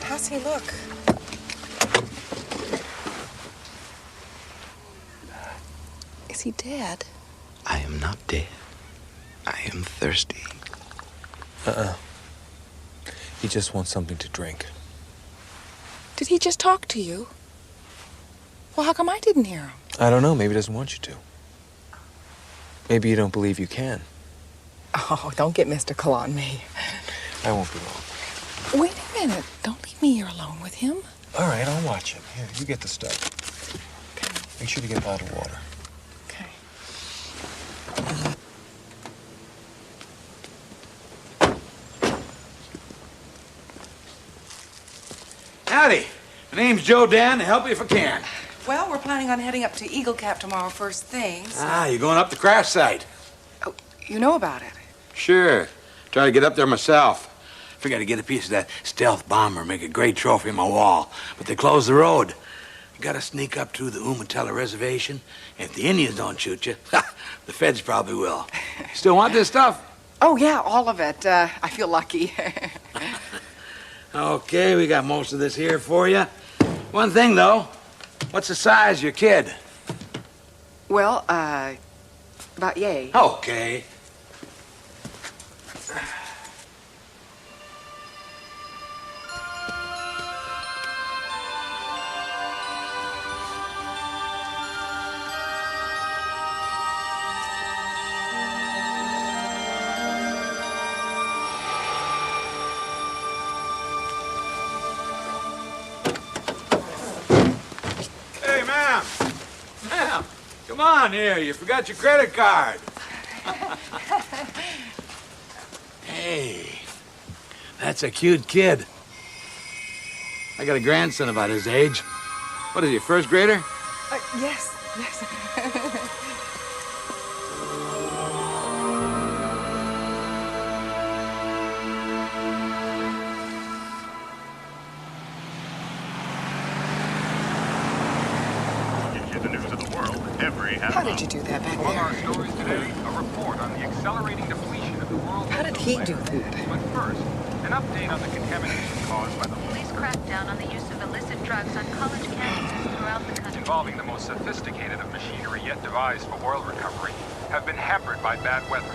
How's he look? Is he dead? I am not dead. I am thirsty. He just wants something to drink. Did he just talk to you? Well, how come I didn't hear him? I don't know. Maybe he doesn't want you to. Maybe you don't believe you can. Oh, don't get mystical on me. I won't be long. Wait a minute. Don't leave me here alone with him. All right, I'll watch him. Here, you get the stuff. Okay. Make sure to get bottled water. Okay. Howdy. My name's Joe Dan. Help you if I can. Well, we're planning on heading up to Eagle Cap tomorrow first thing. So... Ah, you're going up the crash site. Oh, you know about it? Sure. Try to get up there myself. Figured I'd get a piece of that stealth bomber, make a great trophy on my wall. But they closed the road. You gotta sneak up to the Umatilla reservation. And if the Indians don't shoot you, the feds probably will. Still want this stuff? Oh, yeah, all of it. I feel lucky. Okay, we got most of this here for you. One thing, though. What's the size of your kid? Well, about yay. Okay. Come on here, you forgot your credit card. Hey, that's a cute kid. I got a grandson about his age. What is he, first grader? Yes, yes. How did you do that back there? Our stories today, a report on the accelerating depletion of the world. How did he do that? But first, an update on the contamination caused by the Police crackdown on the use of illicit drugs on college campuses throughout the country. involving the most sophisticated of machinery yet devised for oil recovery have been hampered by bad weather.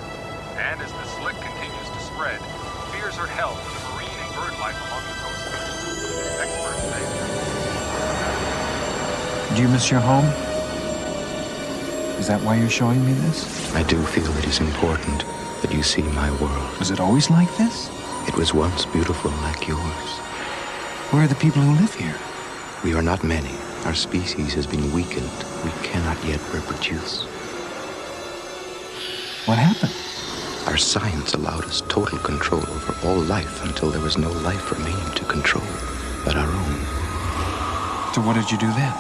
And as the slick continues to spread, fears are held for the marine and bird life along the coast. Experts say. Do you miss your home? Is that why you're showing me this? I do feel it is important that you see my world. Was it always like this? It was once beautiful like yours. Where are the people who live here? We are not many. Our species has been weakened. We cannot yet reproduce. What happened? Our science allowed us total control over all life until there was no life remaining to control but our own. So what did you do then?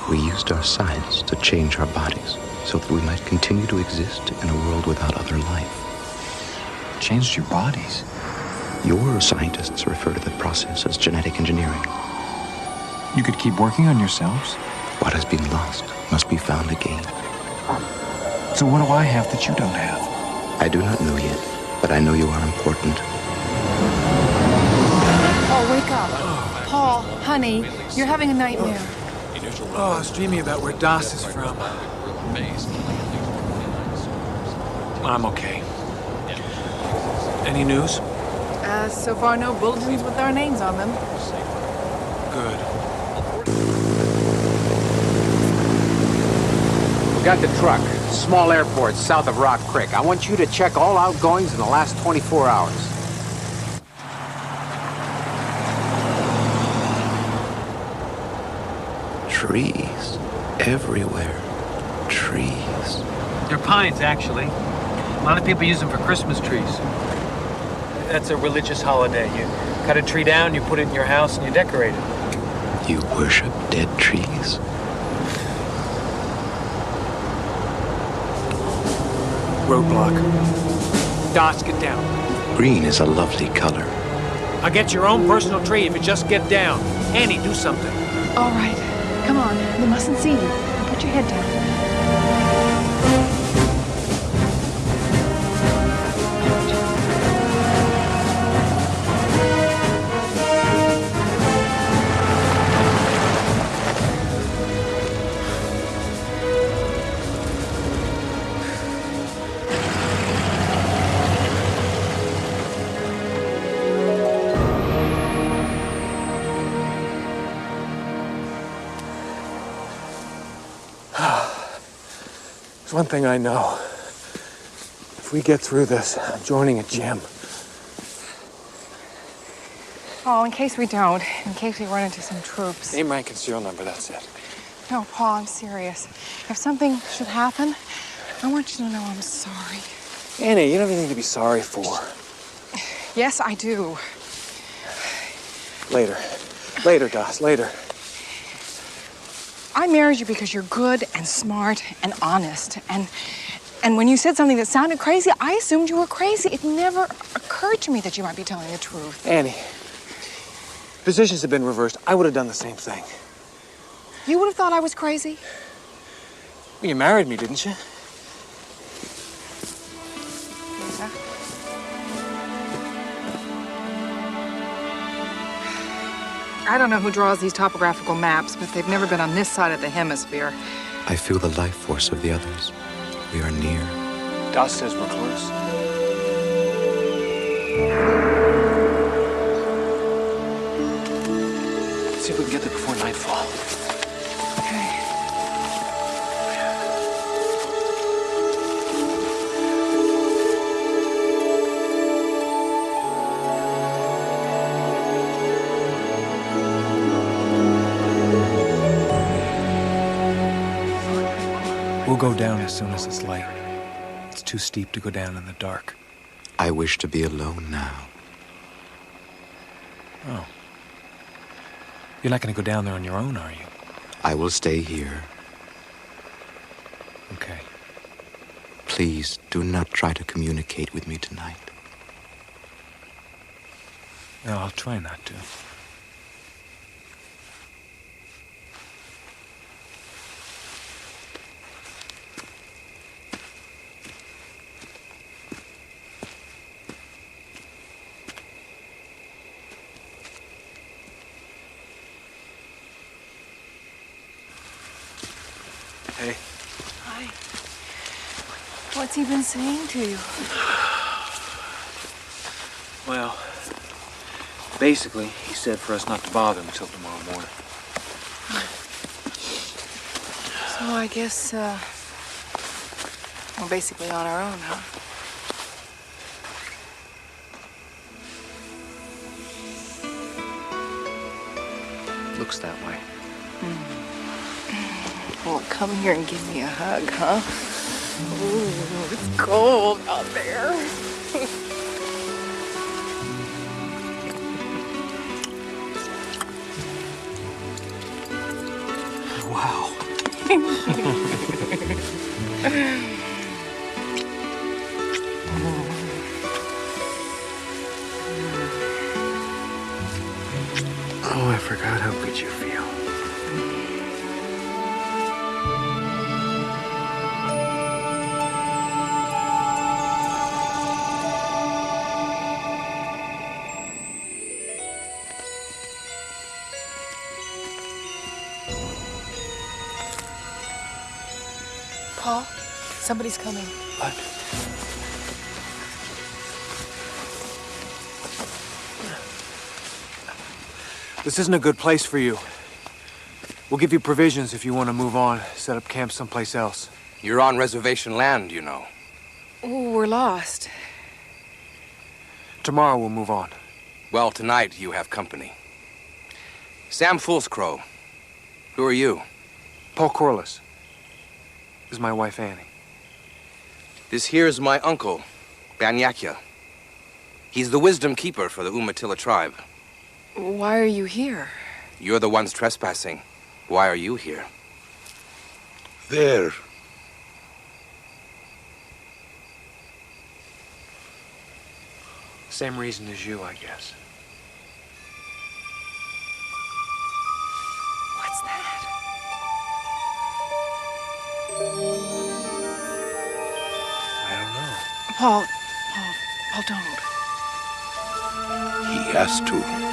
We used our science to change our bodies so that we might continue to exist in a world without other life. Changed your bodies? Your scientists refer to the process as genetic engineering. You could keep working on yourselves. What has been lost must be found again. So what do I have that you don't have? I do not know yet, but I know you are important. Paul, wake up. Paul, honey, you're having a nightmare. Oh, I was dreaming about where Das is from. I'm okay. Any news? So far, no bulletins with our names on them. Good. We got the truck. Small airport south of Rock Creek. I want you to check all outgoings in the last 24 hours. Trees. Everywhere. Trees. They're pines, actually. A lot of people use them for Christmas trees. That's a religious holiday. You cut a tree down, you put it in your house, and you decorate it. You worship dead trees? Roadblock. Das, get down. Green is a lovely color. I'll get your own personal tree if you just get down. Annie, do something. All right. Come on. They mustn't see you. Now put your head down. There's one thing I know. If we get through this, I'm joining a gym. Paul, in case we don't, in case we run into some troops. Name, rank, and serial number, that's it. No, Paul, I'm serious. If something should happen, I want you to know I'm sorry. Annie, you don't have anything to be sorry for. Yes, I do. Later. Later, Das, later. I married you because you're good and smart and honest. And when you said something that sounded crazy, I assumed you were crazy. It never occurred to me that you might be telling the truth. Annie, positions have been reversed. I would have done the same thing. You would have thought I was crazy? Well, you married me, didn't you? Yeah. I don't know who draws these topographical maps, but they've never been on this side of the hemisphere. I feel the life force of the others. We are near. Das says we're close. Let's see if we can get there before nightfall. Okay. We'll go down as soon as it's light. It's too steep to go down in the dark. I wish to be alone now. Oh. You're not going to go down there on your own, are you? I will stay here. Okay. Please do not try to communicate with me tonight. No, I'll try not to. Hey. Hi. What's he been saying to you? Well, basically, he said for us not to bother him until tomorrow morning. So I guess, we're basically on our own, huh? Looks that way. Well, come here and give me a hug, huh? Ooh, it's cold out there. Wow. Oh, I forgot how good you feel. Paul, somebody's coming. What? This isn't a good place for you. We'll give you provisions if you want to move on, set up camp someplace else. You're on reservation land, you know. Oh, we're lost. Tomorrow we'll move on. Well, tonight you have company. Sam Foolscrow. Who are you? Paul Corliss. This is my wife, Annie. This here's my uncle, Banyakya. He's the wisdom keeper for the Umatilla tribe. Why are you here? You're the ones trespassing. Why are you here? There. Same reason as you, I guess. What's that? I don't know. Paul, don't. He has to.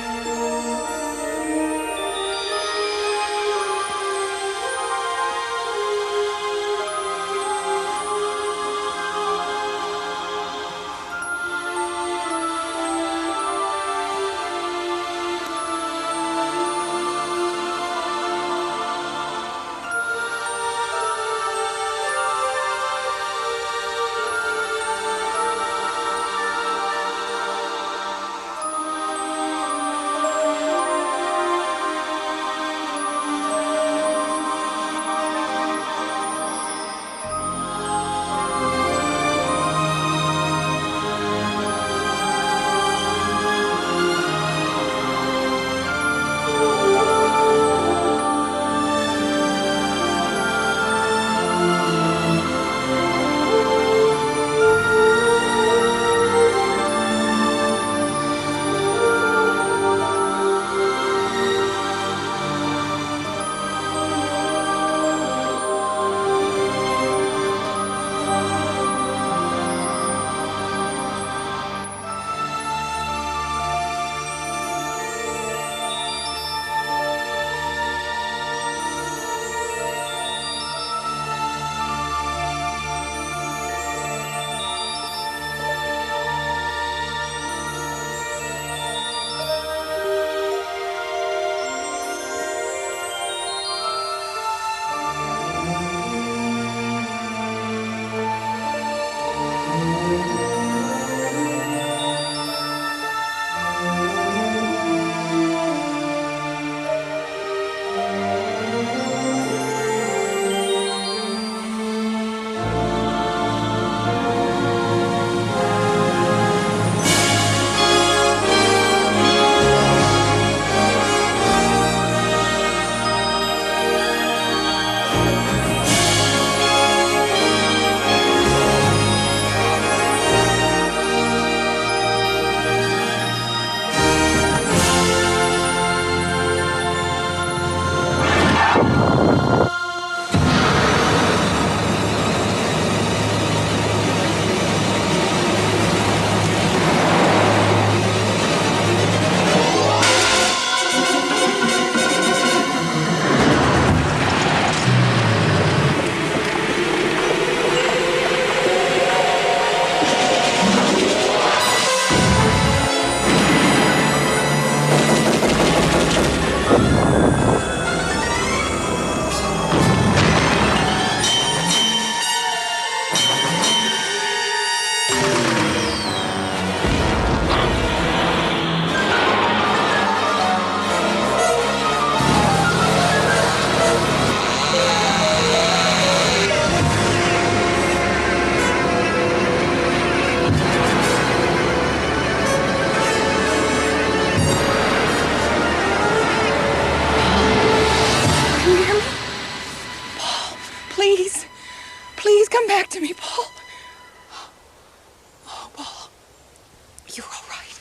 you're all right.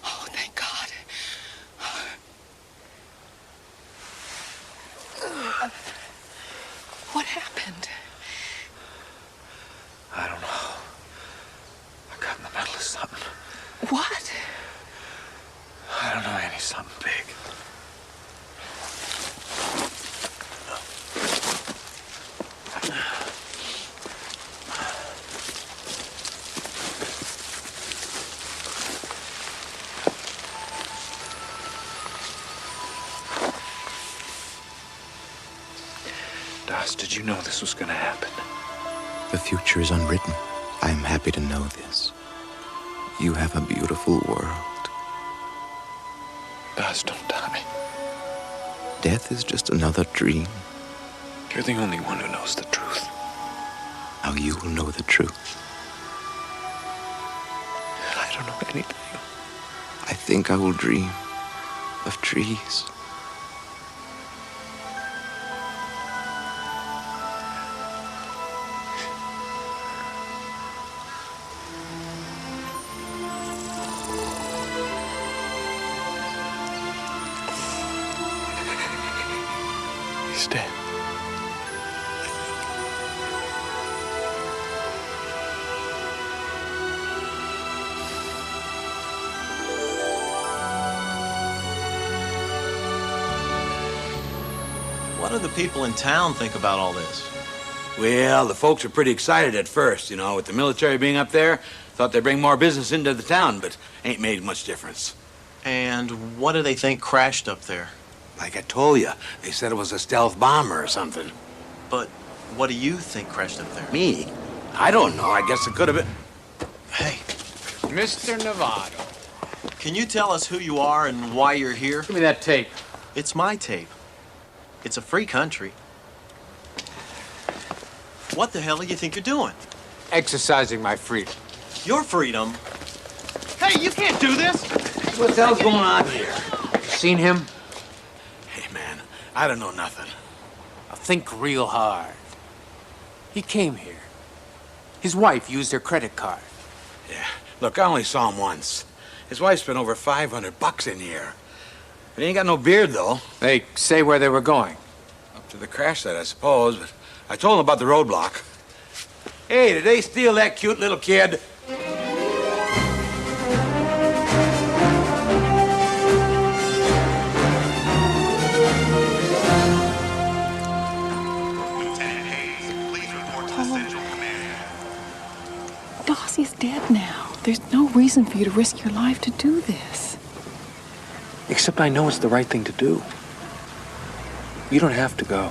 Oh, thank God. What happened? I don't know. I got in the middle of something. What? I don't know, Annie. Something big. Das, did you know this was gonna happen? The future is unwritten. I am happy to know this. You have a beautiful world. Das, don't die. Death is just another dream. You're the only one who knows the truth. Now you will know the truth. I don't know anything. I think I will dream of trees. He's dead. What do the people in town think about all this? Well, the folks are pretty excited at first, you know, with the military being up there. Thought they'd bring more business into the town, but ain't made much difference. And what do they think crashed up there? Like I told you, they said it was a stealth bomber or something. But what do you think crashed up there? Me? I don't know. I guess it could have been... Hey, Mr. Novato. can you tell us who you are and why you're here? Give me that tape. It's my tape. It's a free country. What the hell do you think you're doing? Exercising my freedom. Your freedom? Hey, you can't do this! What the hell's going on here? You seen him? Hey, man, I don't know nothing. Now think real hard. He came here. His wife used her credit card. Yeah, look, I only saw him once. His wife spent over $500 in here. He ain't got no beard, though. They say where they were going. Up to the crash site, I suppose, but I told him about the roadblock. Hey, did they steal that cute little kid? Dossie's dead now. There's no reason for you to risk your life to do this. Except I know it's the right thing to do. You don't have to go.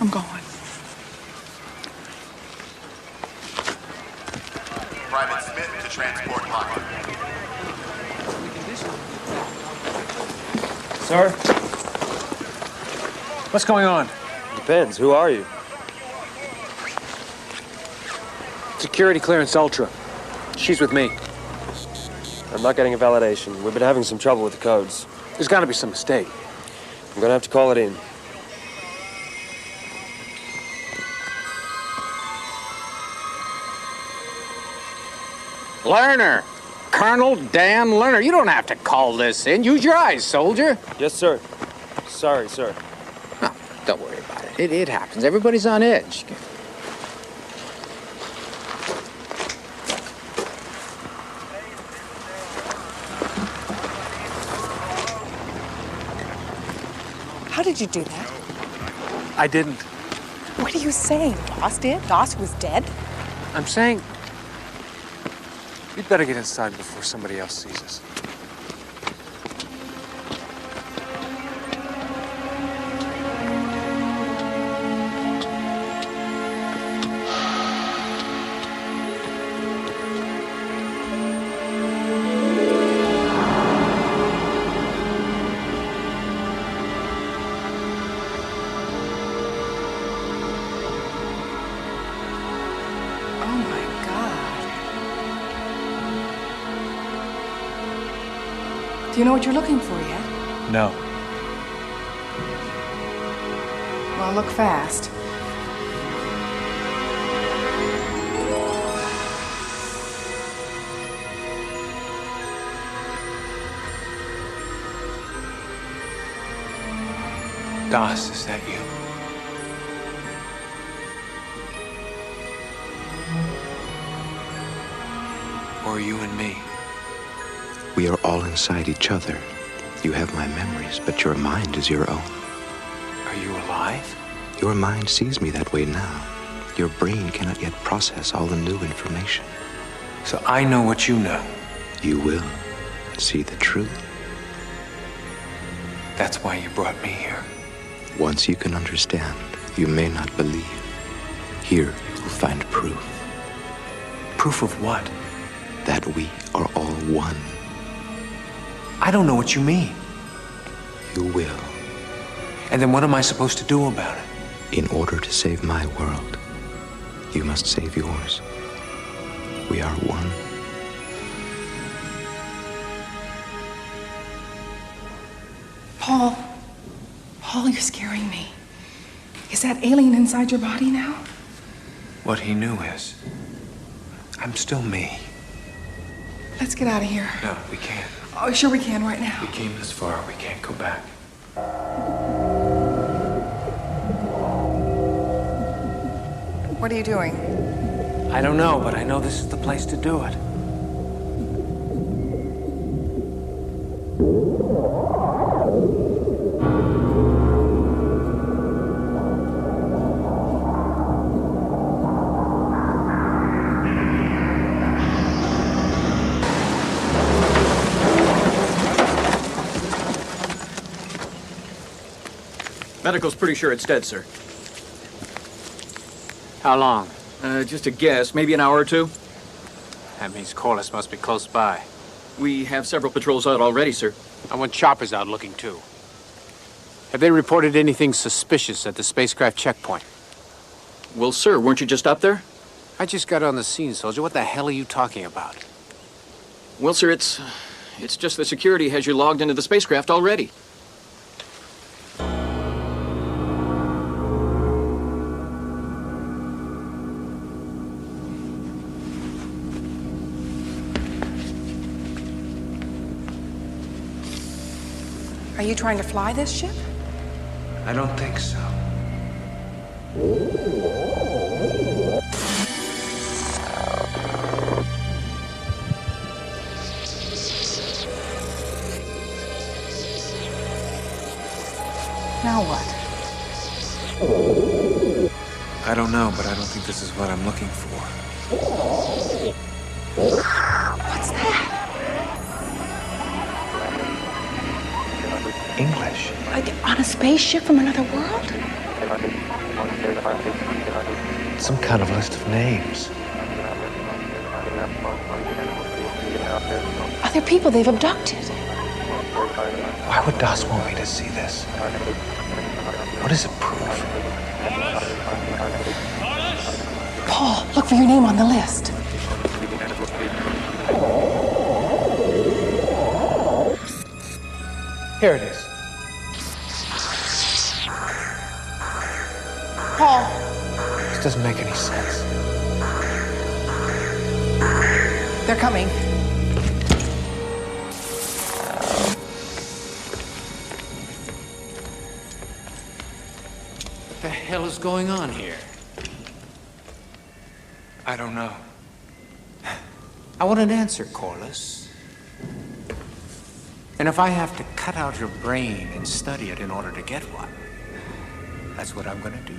I'm going. Private Smith to transport line. Sir? What's going on? Depends. Who are you? Security clearance ultra. She's with me. I'm not getting a validation. We've been having some trouble with the codes. There's got to be some mistake. I'm gonna have to call it in. Lerner! Colonel Dan Lerner. You don't have to call this in. Use your eyes, soldier. Yes, sir. Sorry, sir. No, don't worry about it. It happens. Everybody's on edge. How did you do that? I didn't. What are you saying? Doss did? Doss was dead? I'm saying we'd better get inside before somebody else sees us. Do you know what you're looking for yet? No. Well, look fast. Das, is that you? Or are you and me? We are all inside each other. You have my memories, but your mind is your own. Are you alive? Your mind sees me that way now. Your brain cannot yet process all the new information. So I know what you know. You will see the truth. That's why you brought me here. Once you can understand, you may not believe. Here you will find proof. Proof of what? That we are all one. I don't know what you mean. You will. And then what am I supposed to do about it? In order to save my world, you must save yours. We are one. Paul. Paul, you're scaring me. Is that alien inside your body now? What he knew is, I'm still me. Let's get out of here. No, we can't. Oh, sure we can right now. We came this far, we can't go back. What are you doing? I don't know, but I know this is the place to do it. Medical's pretty sure it's dead, sir. How long? Just a guess, maybe an hour or two. That means Corliss must be close by. We have several patrols out already, sir. I want choppers out looking too. Have they reported anything suspicious at the spacecraft checkpoint? Well, sir, weren't you just up there? I just got on the scene, soldier. What the hell are you talking about? Well, sir, it's just the security has you logged into the spacecraft already. Are you trying to fly this ship? I don't think so. Now what? I don't know, but I don't think this is what I'm looking for. What's that? English. Like on a spaceship from another world? Some kind of list of names. Other people they've abducted. Why would Das want me to see this? What does it prove? Paul, look for your name on the list. Here it is. Paul. This doesn't make any sense. They're coming. What the hell is going on here? I don't know. I want an answer, Corliss. And if I have to cut out your brain and study it in order to get one, that's what I'm gonna do.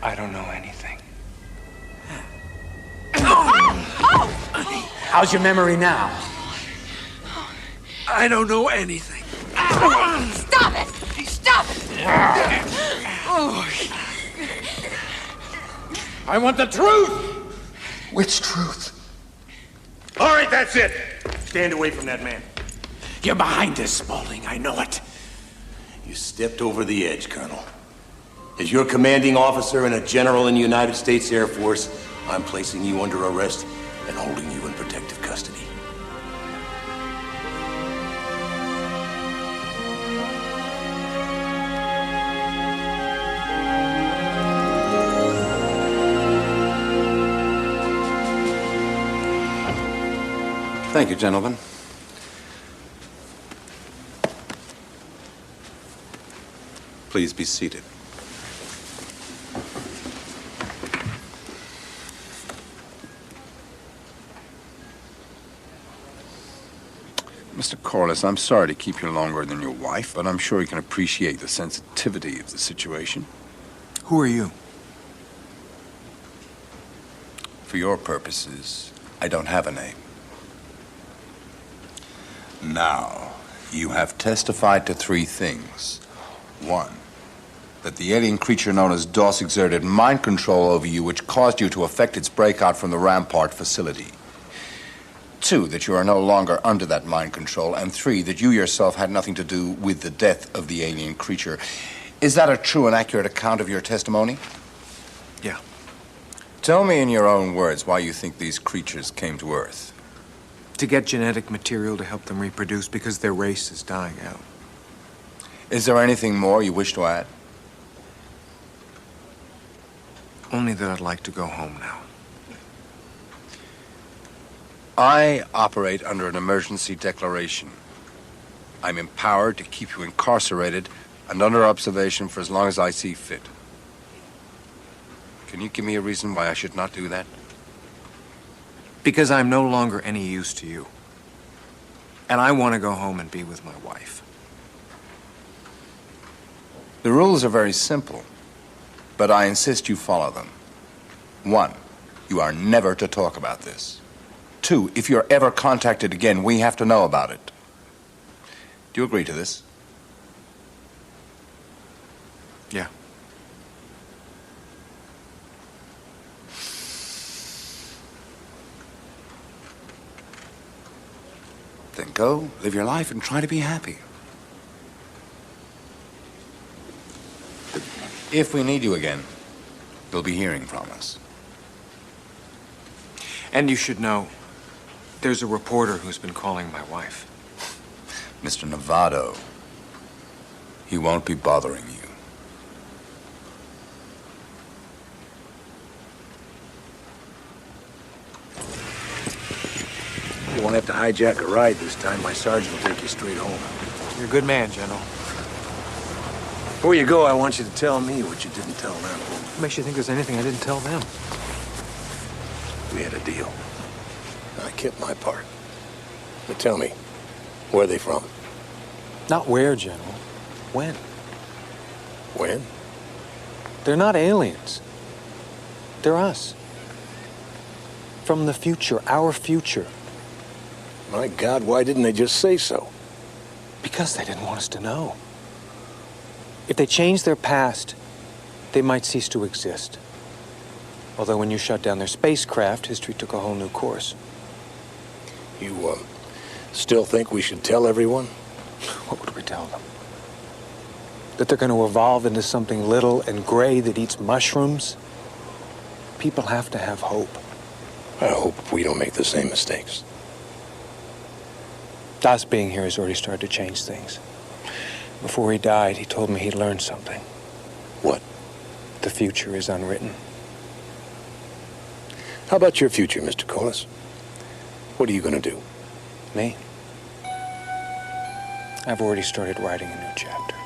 I don't know anything. How's your memory now? I don't know anything. Stop it! Stop it! I want the truth! Which truth? All right, that's it. Stand away from that man. You're behind this, Spaulding. I know it. You stepped over the edge, Colonel. As your commanding officer and a general in the United States Air Force, I'm placing you under arrest and holding you in protective custody. Thank you, gentlemen. Please be seated. Mr. Corliss, I'm sorry to keep you longer than your wife, but I'm sure you can appreciate the sensitivity of the situation. Who are you? For your purposes, I don't have a name. Now, you have testified to 3 things. 1, that the alien creature known as DOS exerted mind control over you, which caused you to effect its breakout from the Rampart facility. 2, that you are no longer under that mind control. And 3, that you yourself had nothing to do with the death of the alien creature. Is that a true and accurate account of your testimony? Yeah. Tell me in your own words why you think these creatures came to Earth. To get genetic material to help them reproduce because their race is dying out. Is there anything more you wish to add? Only that I'd like to go home now. I operate under an emergency declaration. I'm empowered to keep you incarcerated and under observation for as long as I see fit. Can you give me a reason why I should not do that? Because I'm no longer any use to you. And I want to go home and be with my wife. The rules are very simple, but I insist you follow them. 1, you are never to talk about this. 2, if you're ever contacted again, we have to know about it. Do you agree to this? Yeah. Then go, live your life, and try to be happy. If we need you again, you'll be hearing from us. And you should know, there's a reporter who's been calling my wife. Mr. Novato, he won't be bothering you. You won't have to hijack a ride this time. My sergeant will take you straight home. You're a good man, General. Before you go, I want you to tell me what you didn't tell them. What makes you think there's anything I didn't tell them? We had a deal. I kept my part. But tell me, where are they from? Not where, General. When? When? They're not aliens. They're us. From the future, our future. My God, why didn't they just say so? Because they didn't want us to know. If they changed their past, they might cease to exist. Although when you shut down their spacecraft, history took a whole new course. You, still think we should tell everyone? What would we tell them? That they're going to evolve into something little and gray that eats mushrooms? People have to have hope. I hope we don't make the same mistakes. Das being here has already started to change things. Before he died, he told me he'd learned something. What? The future is unwritten. How about your future, Mr. Corliss? What are you going to do? Me? I've already started writing a new chapter.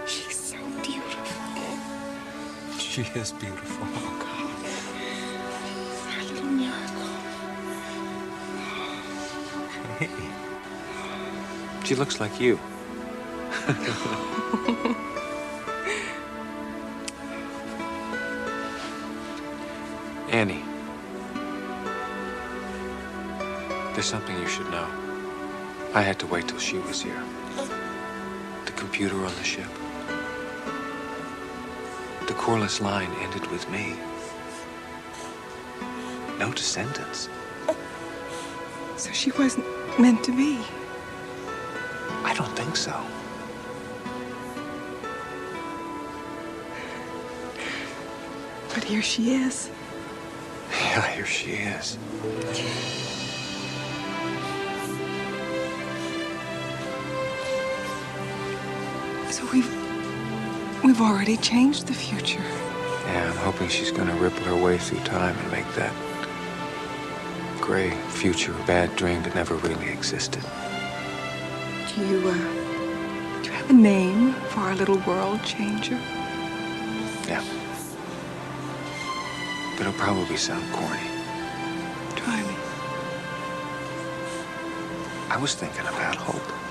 She's so beautiful. She is beautiful. Oh, God. Our little miracle. Hey. She looks like you. Annie. There's something you should know. I had to wait till she was here. The computer on the ship. The Corliss line ended with me. No descendants. So she wasn't meant to be. I don't think so. But here she is. Yeah, here she is. So we've already changed the future. Yeah, I'm hoping she's gonna ripple her way through time and make that gray future a bad dream that never really existed. Do you have a name for our little world changer? Yeah. But it'll probably sound corny. Try me. I was thinking about hope.